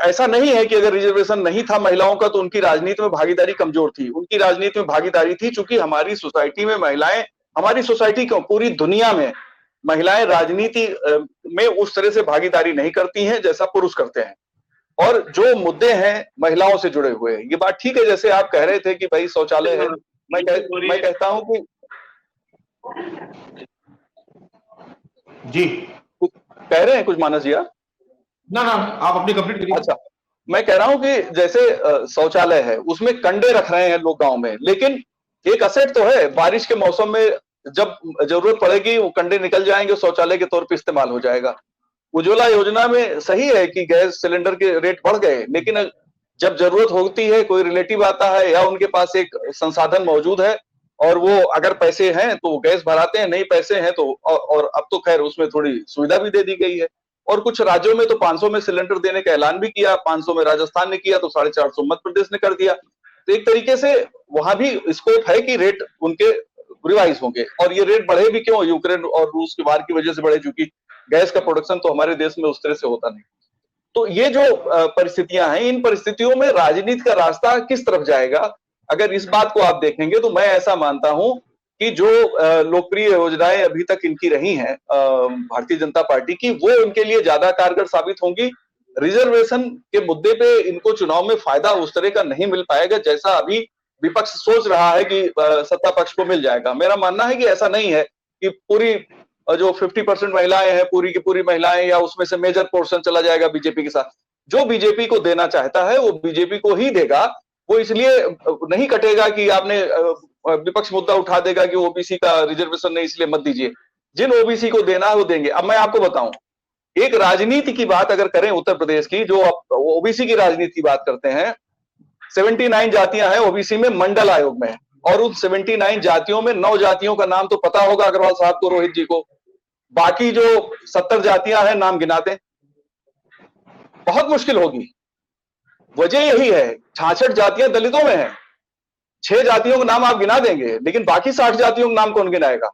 Speaker 9: ऐसा नहीं है कि अगर रिजर्वेशन नहीं था महिलाओं का तो उनकी राजनीति में भागीदारी कमजोर थी। उनकी राजनीति में भागीदारी थी, चूंकि हमारी सोसाइटी में महिलाएं, हमारी सोसाइटी क्यों, पूरी दुनिया में महिलाएं राजनीति में उस तरह से भागीदारी नहीं करती हैं जैसा पुरुष करते हैं। और जो मुद्दे हैं महिलाओं से जुड़े हुए, ये बात ठीक है, जैसे आप कह रहे थे कि भाई शौचालय है, मैं कहता हूं कि
Speaker 1: जी
Speaker 9: कह रहे हैं कुछ मानस जी आप?
Speaker 1: ना आप अपनी कंप्लीट करिए।
Speaker 9: अच्छा, मैं कह रहा हूं कि जैसे शौचालय है, उसमें कंडे रख रहे हैं लोग गांव में, लेकिन एक असेट तो है, बारिश के मौसम में जब जरूरत पड़ेगी वो कंडे निकल जाएंगे, शौचालय के तौर पे इस्तेमाल हो जाएगा। उज्ज्वला योजना में सही है कि गैस सिलेंडर के रेट बढ़ गए, लेकिन जब जरूरत होती है, कोई रिलेटिव आता है या उनके पास एक संसाधन मौजूद है और वो अगर पैसे हैं तो गैस भराते हैं, नहीं पैसे हैं तो, और अब तो खैर उसमें थोड़ी सुविधा भी दे दी गई है। और कुछ राज्यों में तो 500 में सिलेंडर देने का ऐलान भी किया, 500 में राजस्थान ने किया, तो 450 मध्य प्रदेश ने कर दिया। तो एक तरीके से वहां भी स्कोप है कि रेट उनके रिवाइज होंगे। और ये रेट बढ़े भी क्यों, यूक्रेन और रूस के वार की वजह से बढ़े, चूंकि गैस का प्रोडक्शन तो हमारे देश में उस तरह से होता नहीं। तो ये जो परिस्थितियां हैं, इन परिस्थितियों में राजनीति का रास्ता किस तरफ जाएगा, अगर इस बात को आप देखेंगे तो मैं ऐसा मानता हूं कि जो लोकप्रिय योजनाएं अभी तक इनकी रही हैं भारतीय जनता पार्टी की, वो इनके लिए ज्यादा कारगर साबित होंगी। रिजर्वेशन के मुद्दे पे इनको चुनाव में फायदा उस तरह का नहीं मिल पाएगा जैसा अभी विपक्ष सोच रहा है कि सत्ता पक्ष को मिल जाएगा। मेरा मानना है कि ऐसा नहीं है कि पूरी जो 50% महिलाएं हैं, पूरी की पूरी महिलाएं, या उसमें से मेजर पोर्शन चला जाएगा बीजेपी के साथ। जो बीजेपी को देना चाहता है वो बीजेपी को ही देगा। वो इसलिए नहीं कटेगा कि आपने विपक्ष मुद्दा उठा देगा कि ओबीसी का रिजर्वेशन नहीं इसलिए मत दीजिए। जिन ओबीसी को देना है वो देंगे। अब मैं आपको बताऊं, एक राजनीति की बात अगर करें उत्तर प्रदेश की, जो ओबीसी की राजनीति की बात करते हैं, 79 जातियां हैं ओबीसी में, मंडल आयोग में, और उन 79 जातियों में 9 जातियों का नाम तो पता होगा अग्रवाल साहब को, रोहित जी को। बाकी जो 70 जातियां हैं नाम गिनाते, बहुत मुश्किल होगी। वजह यही है, 66 जातियां दलितों में हैं, 6 जातियों का नाम आप गिना देंगे, लेकिन बाकी 60 जातियों का नाम कौन गिनाएगा?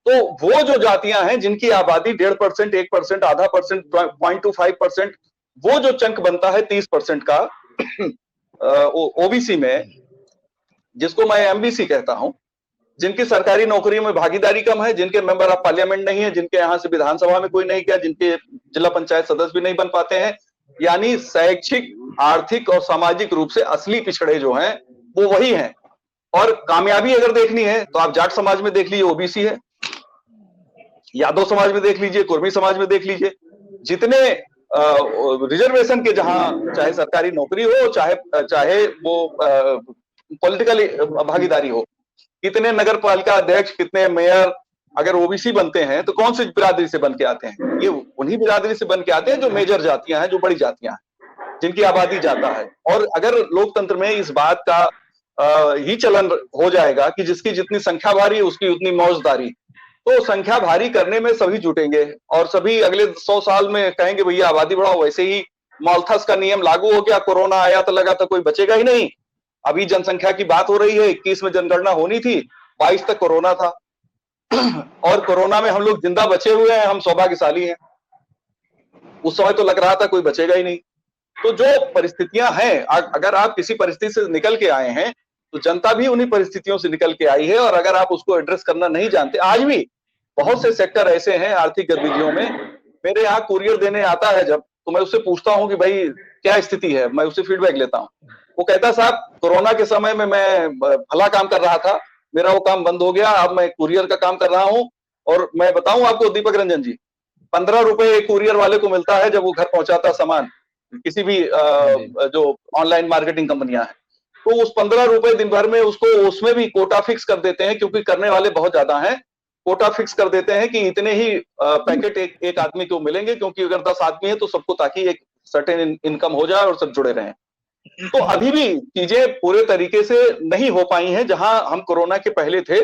Speaker 9: तो वो जो जातियां हैं जिनकी आबादी 1.5%, 1%, आधा परसेंट, 0.25%, वो जो चंक बनता है 30% का ओबीसी में, जिसको मैं एमबीसी कहता हूं, जिनकी सरकारी नौकरियों में भागीदारी कम है, जिनके मेंबर ऑफ पार्लियामेंट नहीं है, जिनके यहां से विधानसभा में कोई नहीं गया, जिनके जिला पंचायत सदस्य भी नहीं बन पाते हैं, यानी शैक्षिक, आर्थिक और सामाजिक रूप से असली पिछड़े जो हैं वो वही हैं। और कामयाबी अगर देखनी है तो आप जाट समाज में देख लीजिए ओबीसी है, यादव समाज में देख लीजिए, कुर्मी समाज में देख लीजिए। जितने रिजर्वेशन के जहां चाहे सरकारी नौकरी हो, चाहे वो पॉलिटिकल भागीदारी हो, कितने नगर पालिका अध्यक्ष, कितने मेयर अगर ओबीसी बनते हैं तो कौन सी बिरादरी से बन के आते हैं? ये उन्हीं बिरादरी से बन के आते हैं जो मेजर जातियां हैं, जो बड़ी जातियां हैं। जिनकी आबादी ज्यादा है। और अगर लोकतंत्र में इस बात का ही चलन हो जाएगा कि जिसकी जितनी संख्या भारी उसकी उतनी मौजदारी, तो संख्या भारी करने में सभी जुटेंगे और सभी अगले 100 साल में कहेंगे भैया आबादी बढ़ाओ। वैसे ही माल्थस का नियम लागू हो गया, कोरोना आया तो लगा था कोई बचेगा ही नहीं। अभी जनसंख्या की बात हो रही है, 21 में जनगणना होनी थी, 22 तक कोरोना था और कोरोना में हम लोग जिंदा बचे हुए हैं, हम सौभाग्यशाली हैं। उस समय तो लग रहा था कोई बचेगा ही नहीं। तो जो परिस्थितियां हैं, अगर आप किसी परिस्थिति से निकल के आए हैं तो जनता भी उन्हीं परिस्थितियों से निकल के आई है। और अगर आप उसको एड्रेस करना नहीं जानते, आज भी बहुत से सेक्टर ऐसे हैं आर्थिक गतिविधियों में, मेरे यहाँ कुरियर देने आता है जब, तो मैं उससे पूछता हूं कि भाई क्या स्थिति है, मैं उससे फीडबैक लेता हूं। वो कहता साहब कोरोना के समय में मैं भला काम कर रहा था, मेरा वो काम बंद हो गया, अब मैं कुरियर का काम कर रहा हूं। और मैं बताऊं आपको दीपक रंजन जी, 15 रुपए कुरियर वाले को मिलता है जब वो घर पहुंचाता सामान, किसी भी जो ऑनलाइन मार्केटिंग कंपनियां हैं, तो उस 15 रुपए दिन भर में उसको, उसमें भी कोटा फिक्स कर देते हैं क्योंकि करने वाले बहुत ज्यादा हैं। कोटा फिक्स कर देते हैं कि इतने ही पैकेट एक आदमी को मिलेंगे, क्योंकि अगर 10 आदमी है तो सबको, ताकि एक सर्टेन इनकम हो जाए और सब जुड़े रहें। तो अभी भी चीजें पूरे तरीके से नहीं हो पाई हैं। जहां हम कोरोना के पहले थे,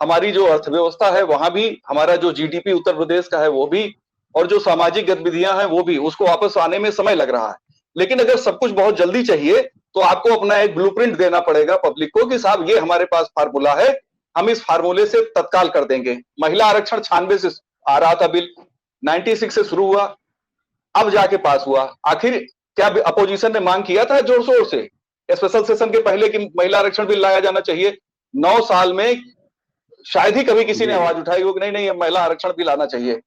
Speaker 9: हमारी जो अर्थव्यवस्था है वहां भी, हमारा जो जीडीपी उत्तर प्रदेश का है वो भी, और जो सामाजिक गतिविधियां हैं वो भी, उसको वापस आने में समय लग रहा है। लेकिन अगर सब कुछ बहुत जल्दी चाहिए तो आपको अपना एक ब्लूप्रिंट देना पड़ेगा पब्लिक को कि साहब ये हमारे पास फार्मूला है, हम इस फार्मूले से तत्काल कर देंगे। महिला आरक्षण 96 से आ रहा था बिल, 96 से शुरू हुआ, अब जाके पास हुआ। आखिर क्या अपोजिशन ने मांग किया था जोर शोर से स्पेशल सेशन के पहले कि महिला आरक्षण बिल लाया जाना चाहिए? 9 साल में शायद ही कभी किसी ने आवाज उठाई हो कि नहीं नहीं, अब महिला आरक्षण बिल आना चाहिए।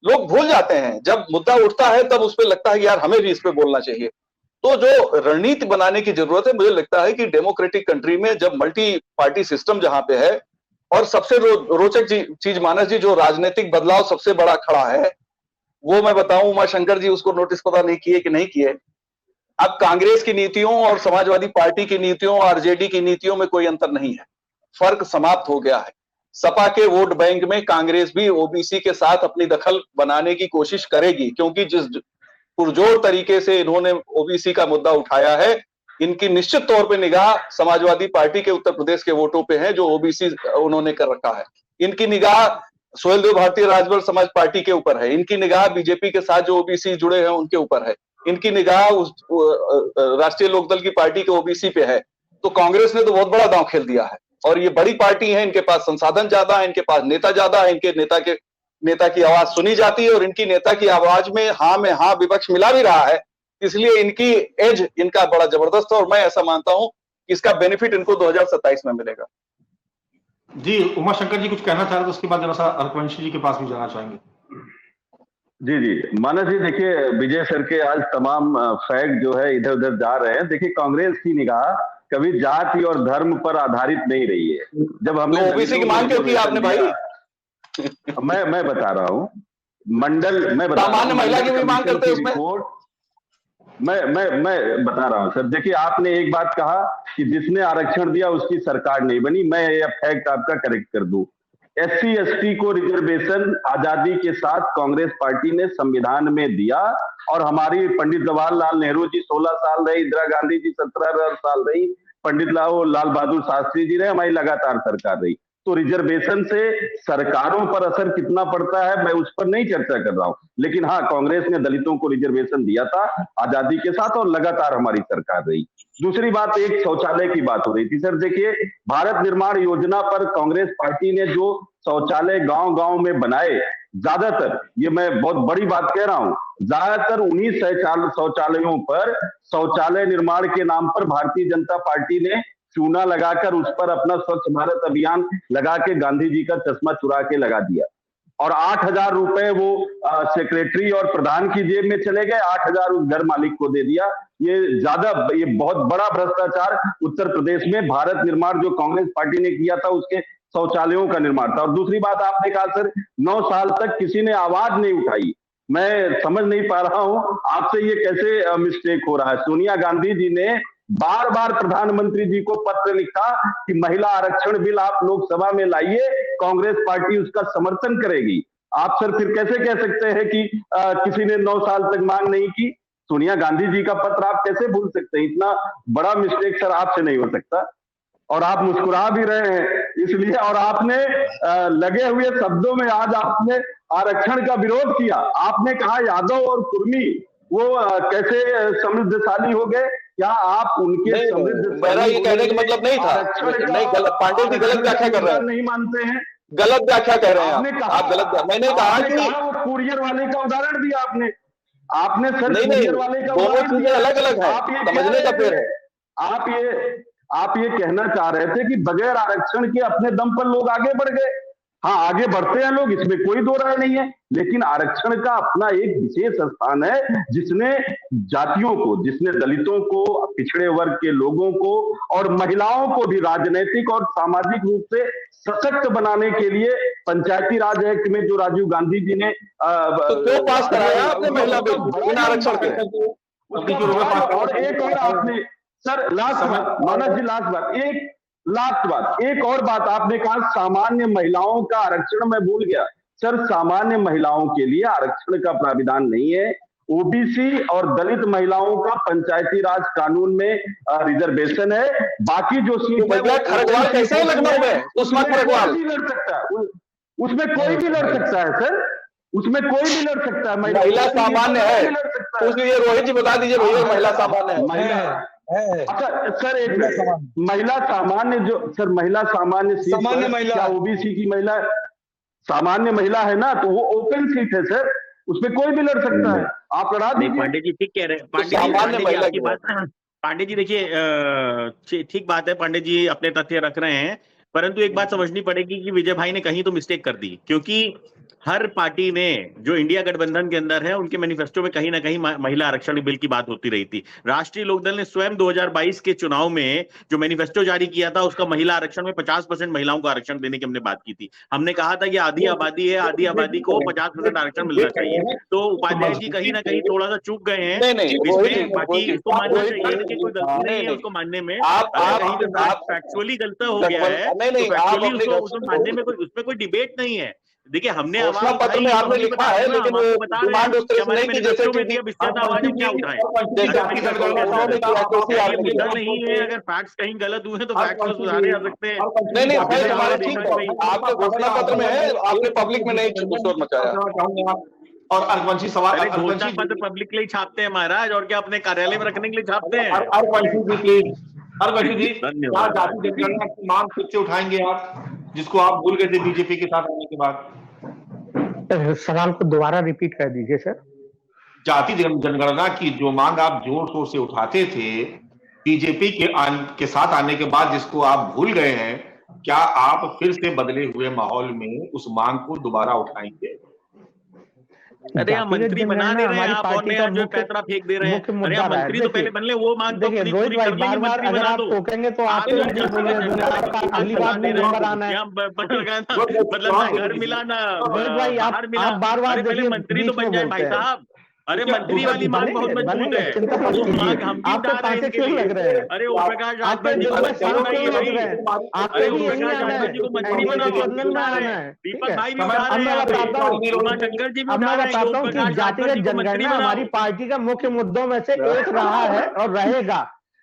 Speaker 9: लोग भूल जाते हैं, जब मुद्दा उठता है तब उस पर लगता है कि यार हमें भी इस पे बोलना चाहिए। तो जो रणनीति बनाने की जरूरत है, मुझे लगता है कि डेमोक्रेटिक कंट्री में जब मल्टी पार्टी सिस्टम जहां पे है, और सबसे रोचक चीज मानस जी, जो राजनीतिक बदलाव सबसे बड़ा खड़ा है, वो मैं बताऊं, उमाशंकर जी उसको नोटिस पता नहीं किए कि नहीं किए। अब कांग्रेस की नीतियों और समाजवादी पार्टी की नीतियों, आरजेडी की नीतियों में कोई अंतर नहीं है, फर्क समाप्त हो गया है। सपा के वोट बैंक में कांग्रेस भी ओबीसी के साथ अपनी दखल बनाने की कोशिश करेगी, क्योंकि जिस पुरजोर तरीके से इन्होंने ओबीसी का मुद्दा उठाया है, इनकी निश्चित तौर पे निगाह समाजवादी पार्टी के उत्तर प्रदेश के वोटों पे है, जो ओबीसी उन्होंने कर रखा है। इनकी निगाह सोहेल देव भारतीय राजभर समाज पार्टी के ऊपर है, इनकी निगाह बीजेपी के साथ जो ओबीसी जुड़े हैं उनके ऊपर है, इनकी निगाह राष्ट्रीय लोकदल की पार्टी के ओबीसी पे है। तो कांग्रेस ने तो बहुत बड़ा दांव खेल दिया है, और ये बड़ी पार्टी है, इनके पास संसाधन ज्यादा है, इनके पास नेता ज्यादा है, इनके नेता की आवाज सुनी जाती है, और इनकी नेता की आवाज में हाँ विपक्ष मिला भी रहा है, इसलिए इनकी एज इनका बड़ा जबरदस्त है। और मैं ऐसा मानता हूं कि इसका बेनिफिट इनको 2027 में मिलेगा।
Speaker 1: जी उमाशंकर जी कुछ कहना चाह रहे थे, उसके बाद जरा सा हरवंशी जी के पास भी जाना चाहेंगे।
Speaker 4: जी मानस जी, देखिए विजय सर के आज तमाम फैक्ट जो है इधर उधर जा रहे हैं। देखिए कांग्रेस की निगाह कभी जाति और धर्म पर आधारित नहीं रही है। जब हमने
Speaker 9: ओबीसी की मांग क्यों की आपने भाई?
Speaker 4: मैं बता रहा हूँ, मंडल मैं बता
Speaker 9: सामान्य महिला की भी मांग करते हैं उसमें।
Speaker 4: मैं बता रहा हूँ सर, देखिए आपने एक बात कहा कि जिसने आरक्षण दिया उसकी सरकार नहीं बनी। मैं ये फैक्ट आपका करेक्ट कर दूं, एससी एसटी को रिजर्वेशन आजादी के साथ कांग्रेस पार्टी ने संविधान में दिया, और हमारी पंडित जवाहरलाल नेहरू जी 16 साल रही, इंदिरा गांधी जी 17 साल रही, पंडित लाल बहादुर शास्त्री जी रहे, हमारी लगातार सरकार रही। तो रिजर्वेशन से सरकारों पर असर कितना पड़ता है मैं उस पर नहीं चर्चा कर रहा हूं, लेकिन हाँ कांग्रेस ने दलितों को रिजर्वेशन दिया था आजादी के साथ, और लगातार हमारी सरकार रही। दूसरी बात, एक शौचालय की बात हो रही थी सर। देखिए भारत निर्माण योजना पर कांग्रेस पार्टी ने जो शौचालय गांव गांव में बनाए, ज्यादातर, ये मैं बहुत बड़ी बात कह रहा हूं, ज्यादातर उन्हीं शौचालयों पर शौचालय निर्माण के नाम पर भारतीय जनता पार्टी ने चूना लगाकर उस पर अपना स्वच्छ भारत अभियान लगा के गांधी जी का चश्मा चुरा के लगा दिया, और 8,000 रुपए वो सेक्रेटरी और प्रधान की जेब में चले गए, 8,000 उस घर मालिक को दे दिया। ये बहुत बड़ा भ्रष्टाचार उत्तर प्रदेश में भारत निर्माण जो कांग्रेस पार्टी ने किया था उसके शौचालयों का निर्माण था। और दूसरी बात आपने कहा सर 9 साल तक किसी ने आवाज नहीं उठाई, मैं समझ नहीं पा रहा हूं आपसे ये कैसे मिस्टेक हो रहा है। सोनिया गांधी जी ने बार बार प्रधानमंत्री जी को पत्र लिखा कि महिला आरक्षण बिल आप लोकसभा में लाइए, कांग्रेस पार्टी उसका समर्थन करेगी। आप सर फिर कैसे कह सकते हैं कि किसी ने 9 साल तक मांग नहीं की? सोनिया गांधी जी का पत्र आप कैसे भूल सकते हैं? इतना बड़ा मिस्टेक सर आपसे नहीं हो सकता। और आप मुस्कुरा भी रहे हैं इसलिए, और आपने लगे हुए शब्दों में आज आपने आरक्षण का विरोध किया। आपने कहा यादव और कुर्मी वो कैसे समृद्धशाली हो गए? क्या आप उनके
Speaker 9: मेरा ये कहने का मतलब नहीं था। नहीं, गलत, पांडे जी गलत व्याख्या कर रहे हैं,
Speaker 4: नहीं मानते हैं,
Speaker 9: गलत व्याख्या कर रहे हैं आप गलत। मैंने कहा कि
Speaker 4: वो कुरियर वाले का उदाहरण दिया आपने सर,
Speaker 9: नहीं,
Speaker 4: कुरियर वाले का
Speaker 9: दोनों चीजें अलग अलग है,
Speaker 4: आप ये
Speaker 9: समझने का पेड़ है।
Speaker 4: आप ये कहना चाह रहे थे कि बगैर आरक्षण के अपने दम पर लोग आगे बढ़ गए। हाँ, आगे बढ़ते हैं लोग, इसमें कोई दो राय नहीं है, लेकिन आरक्षण का अपना एक विशेष स्थान है जिसने जातियों को, जिसने दलितों को, पिछड़े वर्ग के लोगों को और महिलाओं को भी राजनीतिक और सामाजिक रूप से सशक्त बनाने के लिए पंचायती राज एक्ट में जो राजीव गांधी जी ने
Speaker 9: तो क्यों पास कराया आपने महिला बिल बिना आरक्षण के?
Speaker 4: और एक और आपने सर लास्ट बात, मानस जी लास्ट बात, एक और बात आपने कहा सामान्य महिलाओं का आरक्षण, मैं भूल गया सर, सामान्य महिलाओं के लिए आरक्षण का प्राविधान नहीं है। ओबीसी और दलित महिलाओं का पंचायती राज कानून में रिजर्वेशन है। बाकी जो सीट है
Speaker 9: खरगवाल कैसे है लखनऊ में,
Speaker 4: उसमें खरगवाल भी लड़ सकता है, उसमें कोई भी लड़ सकता है सर, उसमें कोई भी लड़ सकता है।
Speaker 9: महिला सामान्य है, उसलिए रोहित जी बता दीजिए भैया महिला सामान्य है।
Speaker 4: महिला अच्छा सर, एक महिला सामान्य, जो सर महिला सामान्य सीट,
Speaker 2: सामान्य महिला,
Speaker 4: क्या ओबीसी की महिला सामान्य महिला है ना, तो वो ओपन सीट है सर, उसमें कोई भी लड़ सकता है, आप लड़ा दीजिए।
Speaker 5: पांडे जी ठीक कह रहे हैं, पांडे जी देखिए ठीक बात है, पांडे जी अपने तथ्य रख रहे हैं, परंतु एक बात समझनी पड़ेगी कि विजय भाई ने कहीं तो मिस्टेक कर दी, क्योंकि हर पार्टी ने जो इंडिया गठबंधन के अंदर है उनके मैनिफेस्टो में कहीं ना कहीं महिला आरक्षण बिल की बात होती रही थी। राष्ट्रीय लोकदल ने स्वयं 2022 के चुनाव में जो मैनिफेस्टो जारी किया था उसका महिला आरक्षण में 50% महिलाओं को आरक्षण देने की हमने बात की थी। हमने कहा था कि आधी आबादी है, आधी आबादी को 50% आरक्षण मिलना चाहिए। तो उपाध्याय जी कहीं ना कहीं थोड़ा सा चूक गए हैं इसमें, बाकी इसको मानना चाहिए कि कोई गलती नहीं है उसको मानने में, फैक्चुअली गलत हो गया है उसको मानने में उसमें कोई डिबेट नहीं है। देखिए हमने
Speaker 9: घोषणा पत्र में आपने लिखा है, लेकिन वो डिमांड उस तरह से नहीं की जैसे
Speaker 5: क्या उठाए नहीं है। अगर फैक्ट्स कहीं गलत हुए तो फैक्ट्स को सुधारे जा सकते हैं।
Speaker 9: नहीं हमारे ठीक है, आपके घोषणा पत्र में है, आपने पब्लिक में नहीं शोर मचाया।
Speaker 1: और अर्घवंशी सवाल,
Speaker 5: घोषणा पत्र पब्लिक के लिए छापते हैं महाराज, और क्या अपने कार्यालय में रखने के लिए छापते हैं?
Speaker 1: अर्घवंशी जी धन्यवाद। जाति जनगणना की मांग फिर से उठाएंगे आप, जिसको आप भूल गए थे बीजेपी के साथ आने के बाद?
Speaker 6: सवाल को दोबारा रिपीट कर दीजिए सर।
Speaker 1: जाति जनगणना की जो मांग आप जोर शोर से उठाते थे बीजेपी के साथ आने के बाद, जिसको आप भूल गए हैं, क्या आप फिर से बदले हुए माहौल में उस मांग को दोबारा उठाएंगे?
Speaker 5: अरे यहाँ मंत्री बना दे रहे हैं आप, और नया जो पैतरा फेंक दे रहे हैं। अरे यहाँ मंत्री तो पहले बन ले, वो मांग तो पूरी कर लेंगे, मंत्री बना दो।
Speaker 6: टोकेंगे तो आप अगली बार में नंबर आना है,
Speaker 5: मतलब घर मिलाना, बाहर मिला, बार पहले मंत्री तो बन जाए भाई साहब। अरे मंत्री वाली मांग बहुत मजबूत है, वो मांग हम भी उठा रहे हैं इनके लिए। अरे ओम प्रकाश राजभर जी को मंत्री बना दो, दीपक भाई भी उठा रहे हैं, उमाशंकर जी भी उठा रहे हैं, ओम प्रकाश राजभर जी को मंत्री बना दो।
Speaker 6: हमारी पार्टी का मुख्य मुद्दों में से एक रहा है और रहेगा,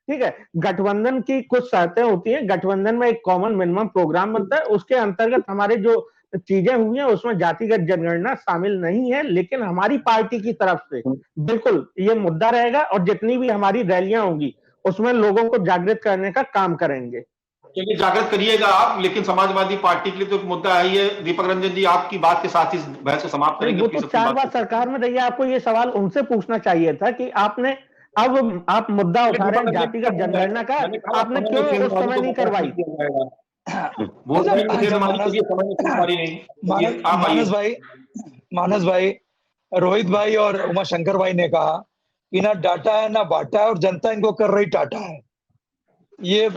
Speaker 6: ठीक है। गठबंधन की कुछ शर्तें होती हैं, गठबंधन में एक कॉमन मिनिमम प्रोग्राम बनता है, उसके अंतर्गत हमारे जो चीजें हुई हैं उसमें जातिगत जनगणना शामिल नहीं है, लेकिन हमारी पार्टी की तरफ से बिल्कुल ये मुद्दा रहेगा, और जितनी भी हमारी रैलियां होंगी उसमें लोगों को जागृत करने का काम करेंगे।
Speaker 1: चलिए जागृत करिएगा आप, लेकिन समाजवादी पार्टी के लिए तो एक मुद्दा है ये। दीपक रंजन जी, आपकी बात के साथ ही बहस को समाप्त करेंगे।
Speaker 6: वो तो 4 बार सरकार में रही है, आपको ये सवाल उनसे पूछना चाहिए था कि आपने अब आप मुद्दा उठा रहे हैं जातिगत जनगणना का, आपने क्यों उस समय नहीं करवाई?
Speaker 2: मानस भाई, रोहित भाई और उमाशंकर भाई ने कहा कि ना डाटा है ना बाटा है, और जनता इनको कर रही टाटा है ये।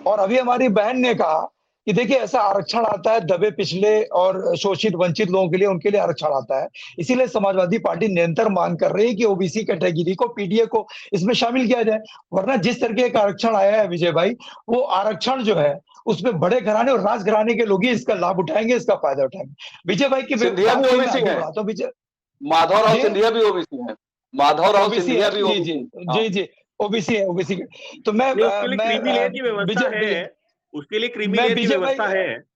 Speaker 2: और अभी हमारी बहन ने कहा कि देखिए ऐसा आरक्षण आता है दबे पिछले और शोषित वंचित लोगों के लिए, उनके लिए आरक्षण आता है, इसीलिए समाजवादी पार्टी निरंतर मांग कर रही है कि ओबीसी कैटेगरी को, पीडीए को इसमें शामिल किया जाए। वरना जिस तरह का आरक्षण आया है विजय भाई, वो आरक्षण जो है उसमें बड़े घराने और राजघराने के लोग ही इसका लाभ उठाएंगे, इसका फायदा उठाएंगे। विजय भाई की
Speaker 9: माधवराव सिंधिया भी ओबीसी है। माधवराव
Speaker 2: ओबीसी
Speaker 9: सिंधिया
Speaker 2: है,
Speaker 9: भी
Speaker 2: जी जी जी जी, ओबीसी है, ओबीसी के। तो मैं
Speaker 5: नहीं, उसके लिए क्रीमी लेयर की व्यवस्था है,
Speaker 2: विजय
Speaker 5: उसके लिए क्रीमी
Speaker 2: मैं
Speaker 5: लेयर की
Speaker 2: विजय भाई
Speaker 5: व्यवस्था है।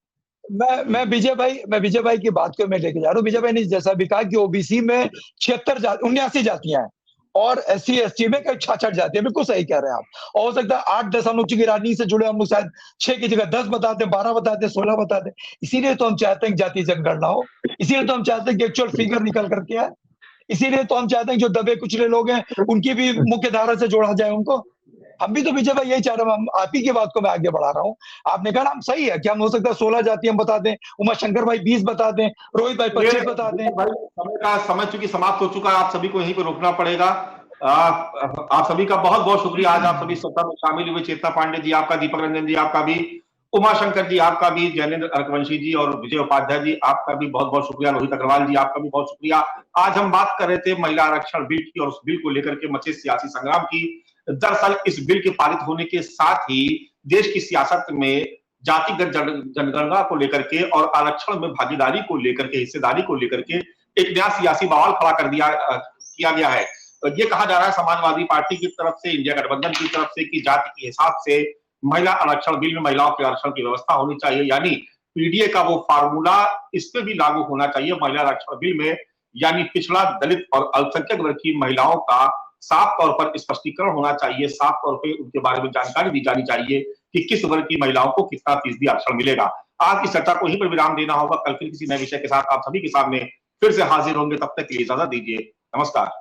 Speaker 2: मैं विजय भाई की बात को मैं लेके जा रहा हूँ। विजय भाई ने जैसा भी कहा कि ओबीसी में 79 जातियां हैं और SC ST में कई 66 जातियां, बिल्कुल सही कह रहे हैं आप। और हो सकता है 8-10 अनुसूचित की राजनीति से जुड़े हम लोग शायद 6 की जगह 10 बताते, 12 बताते, 16 बताते। इसीलिए तो हम चाहते हैं कि जातीय जनगणना हो, इसीलिए तो हम चाहते हैं कि एक्चुअल फिगर निकल करके आए, इसीलिए तो हम चाहते हैं कि जो दबे कुचले लोग हैं उनकी भी मुख्य धारा से जोड़ा जाए उनको। हम भी तो विजय भाई यही चाह रहे हैं, हम आप ही की बात को मैं आगे बढ़ा रहा हूँ। आपने कहा हम सही है कि हम हो सकता है 16 जाति हम बता दें, उमा शंकर भाई 20 बता दें, रोहित भाई 25 बता दें।
Speaker 1: समय चूंकि समाप्त हो चुका है, आप सभी को यहीं पे रोकना पड़ेगा। आप सभी का बहुत बहुत शुक्रिया, आज आप सभी सत्ता में शामिल हुए। चेतना पांडे जी आपका, दीपक रंजन जी आपका भी, उमा शंकर जी आपका भी, जैनेन्द्र अर्कवंशी जी और विजय उपाध्याय जी आपका भी बहुत बहुत शुक्रिया, रोहित अग्रवाल जी आपका भी बहुत शुक्रिया। आज हम बात कर रहे थे महिला आरक्षण बिल की और उस बिल को लेकर के मचे सियासी संग्राम की। दरअसल इस बिल के पारित होने के साथ ही देश की सियासत में जातिगत जनगणना को लेकर के और आरक्षण में भागीदारी को लेकर के, हिस्सेदारी को लेकर के एक नया सियासी बवाल खड़ा कर किया गया है। ये कहा जा रहा है समाजवादी पार्टी की तरफ से, इंडिया गठबंधन की तरफ से कि जाति के हिसाब से महिला आरक्षण बिल में महिलाओं के आरक्षण की व्यवस्था होनी चाहिए, यानी पीडीए का वो फार्मूला इस पे भी लागू होना चाहिए महिला आरक्षण बिल में, यानी पिछड़ा, दलित और अल्पसंख्यक वर्ग की महिलाओं का साफ तौर पर स्पष्टीकरण होना चाहिए, साफ तौर पे उनके बारे में जानकारी दी जानी चाहिए कि किस वर्ग की महिलाओं को कितना फीसदी आरक्षण मिलेगा। आज की चर्चा को यहीं पर विराम देना होगा, कल फिर किसी नए विषय के साथ आप सभी के सामने फिर से हाजिर होंगे, तब तक के लिए इजाजत दीजिए, नमस्कार।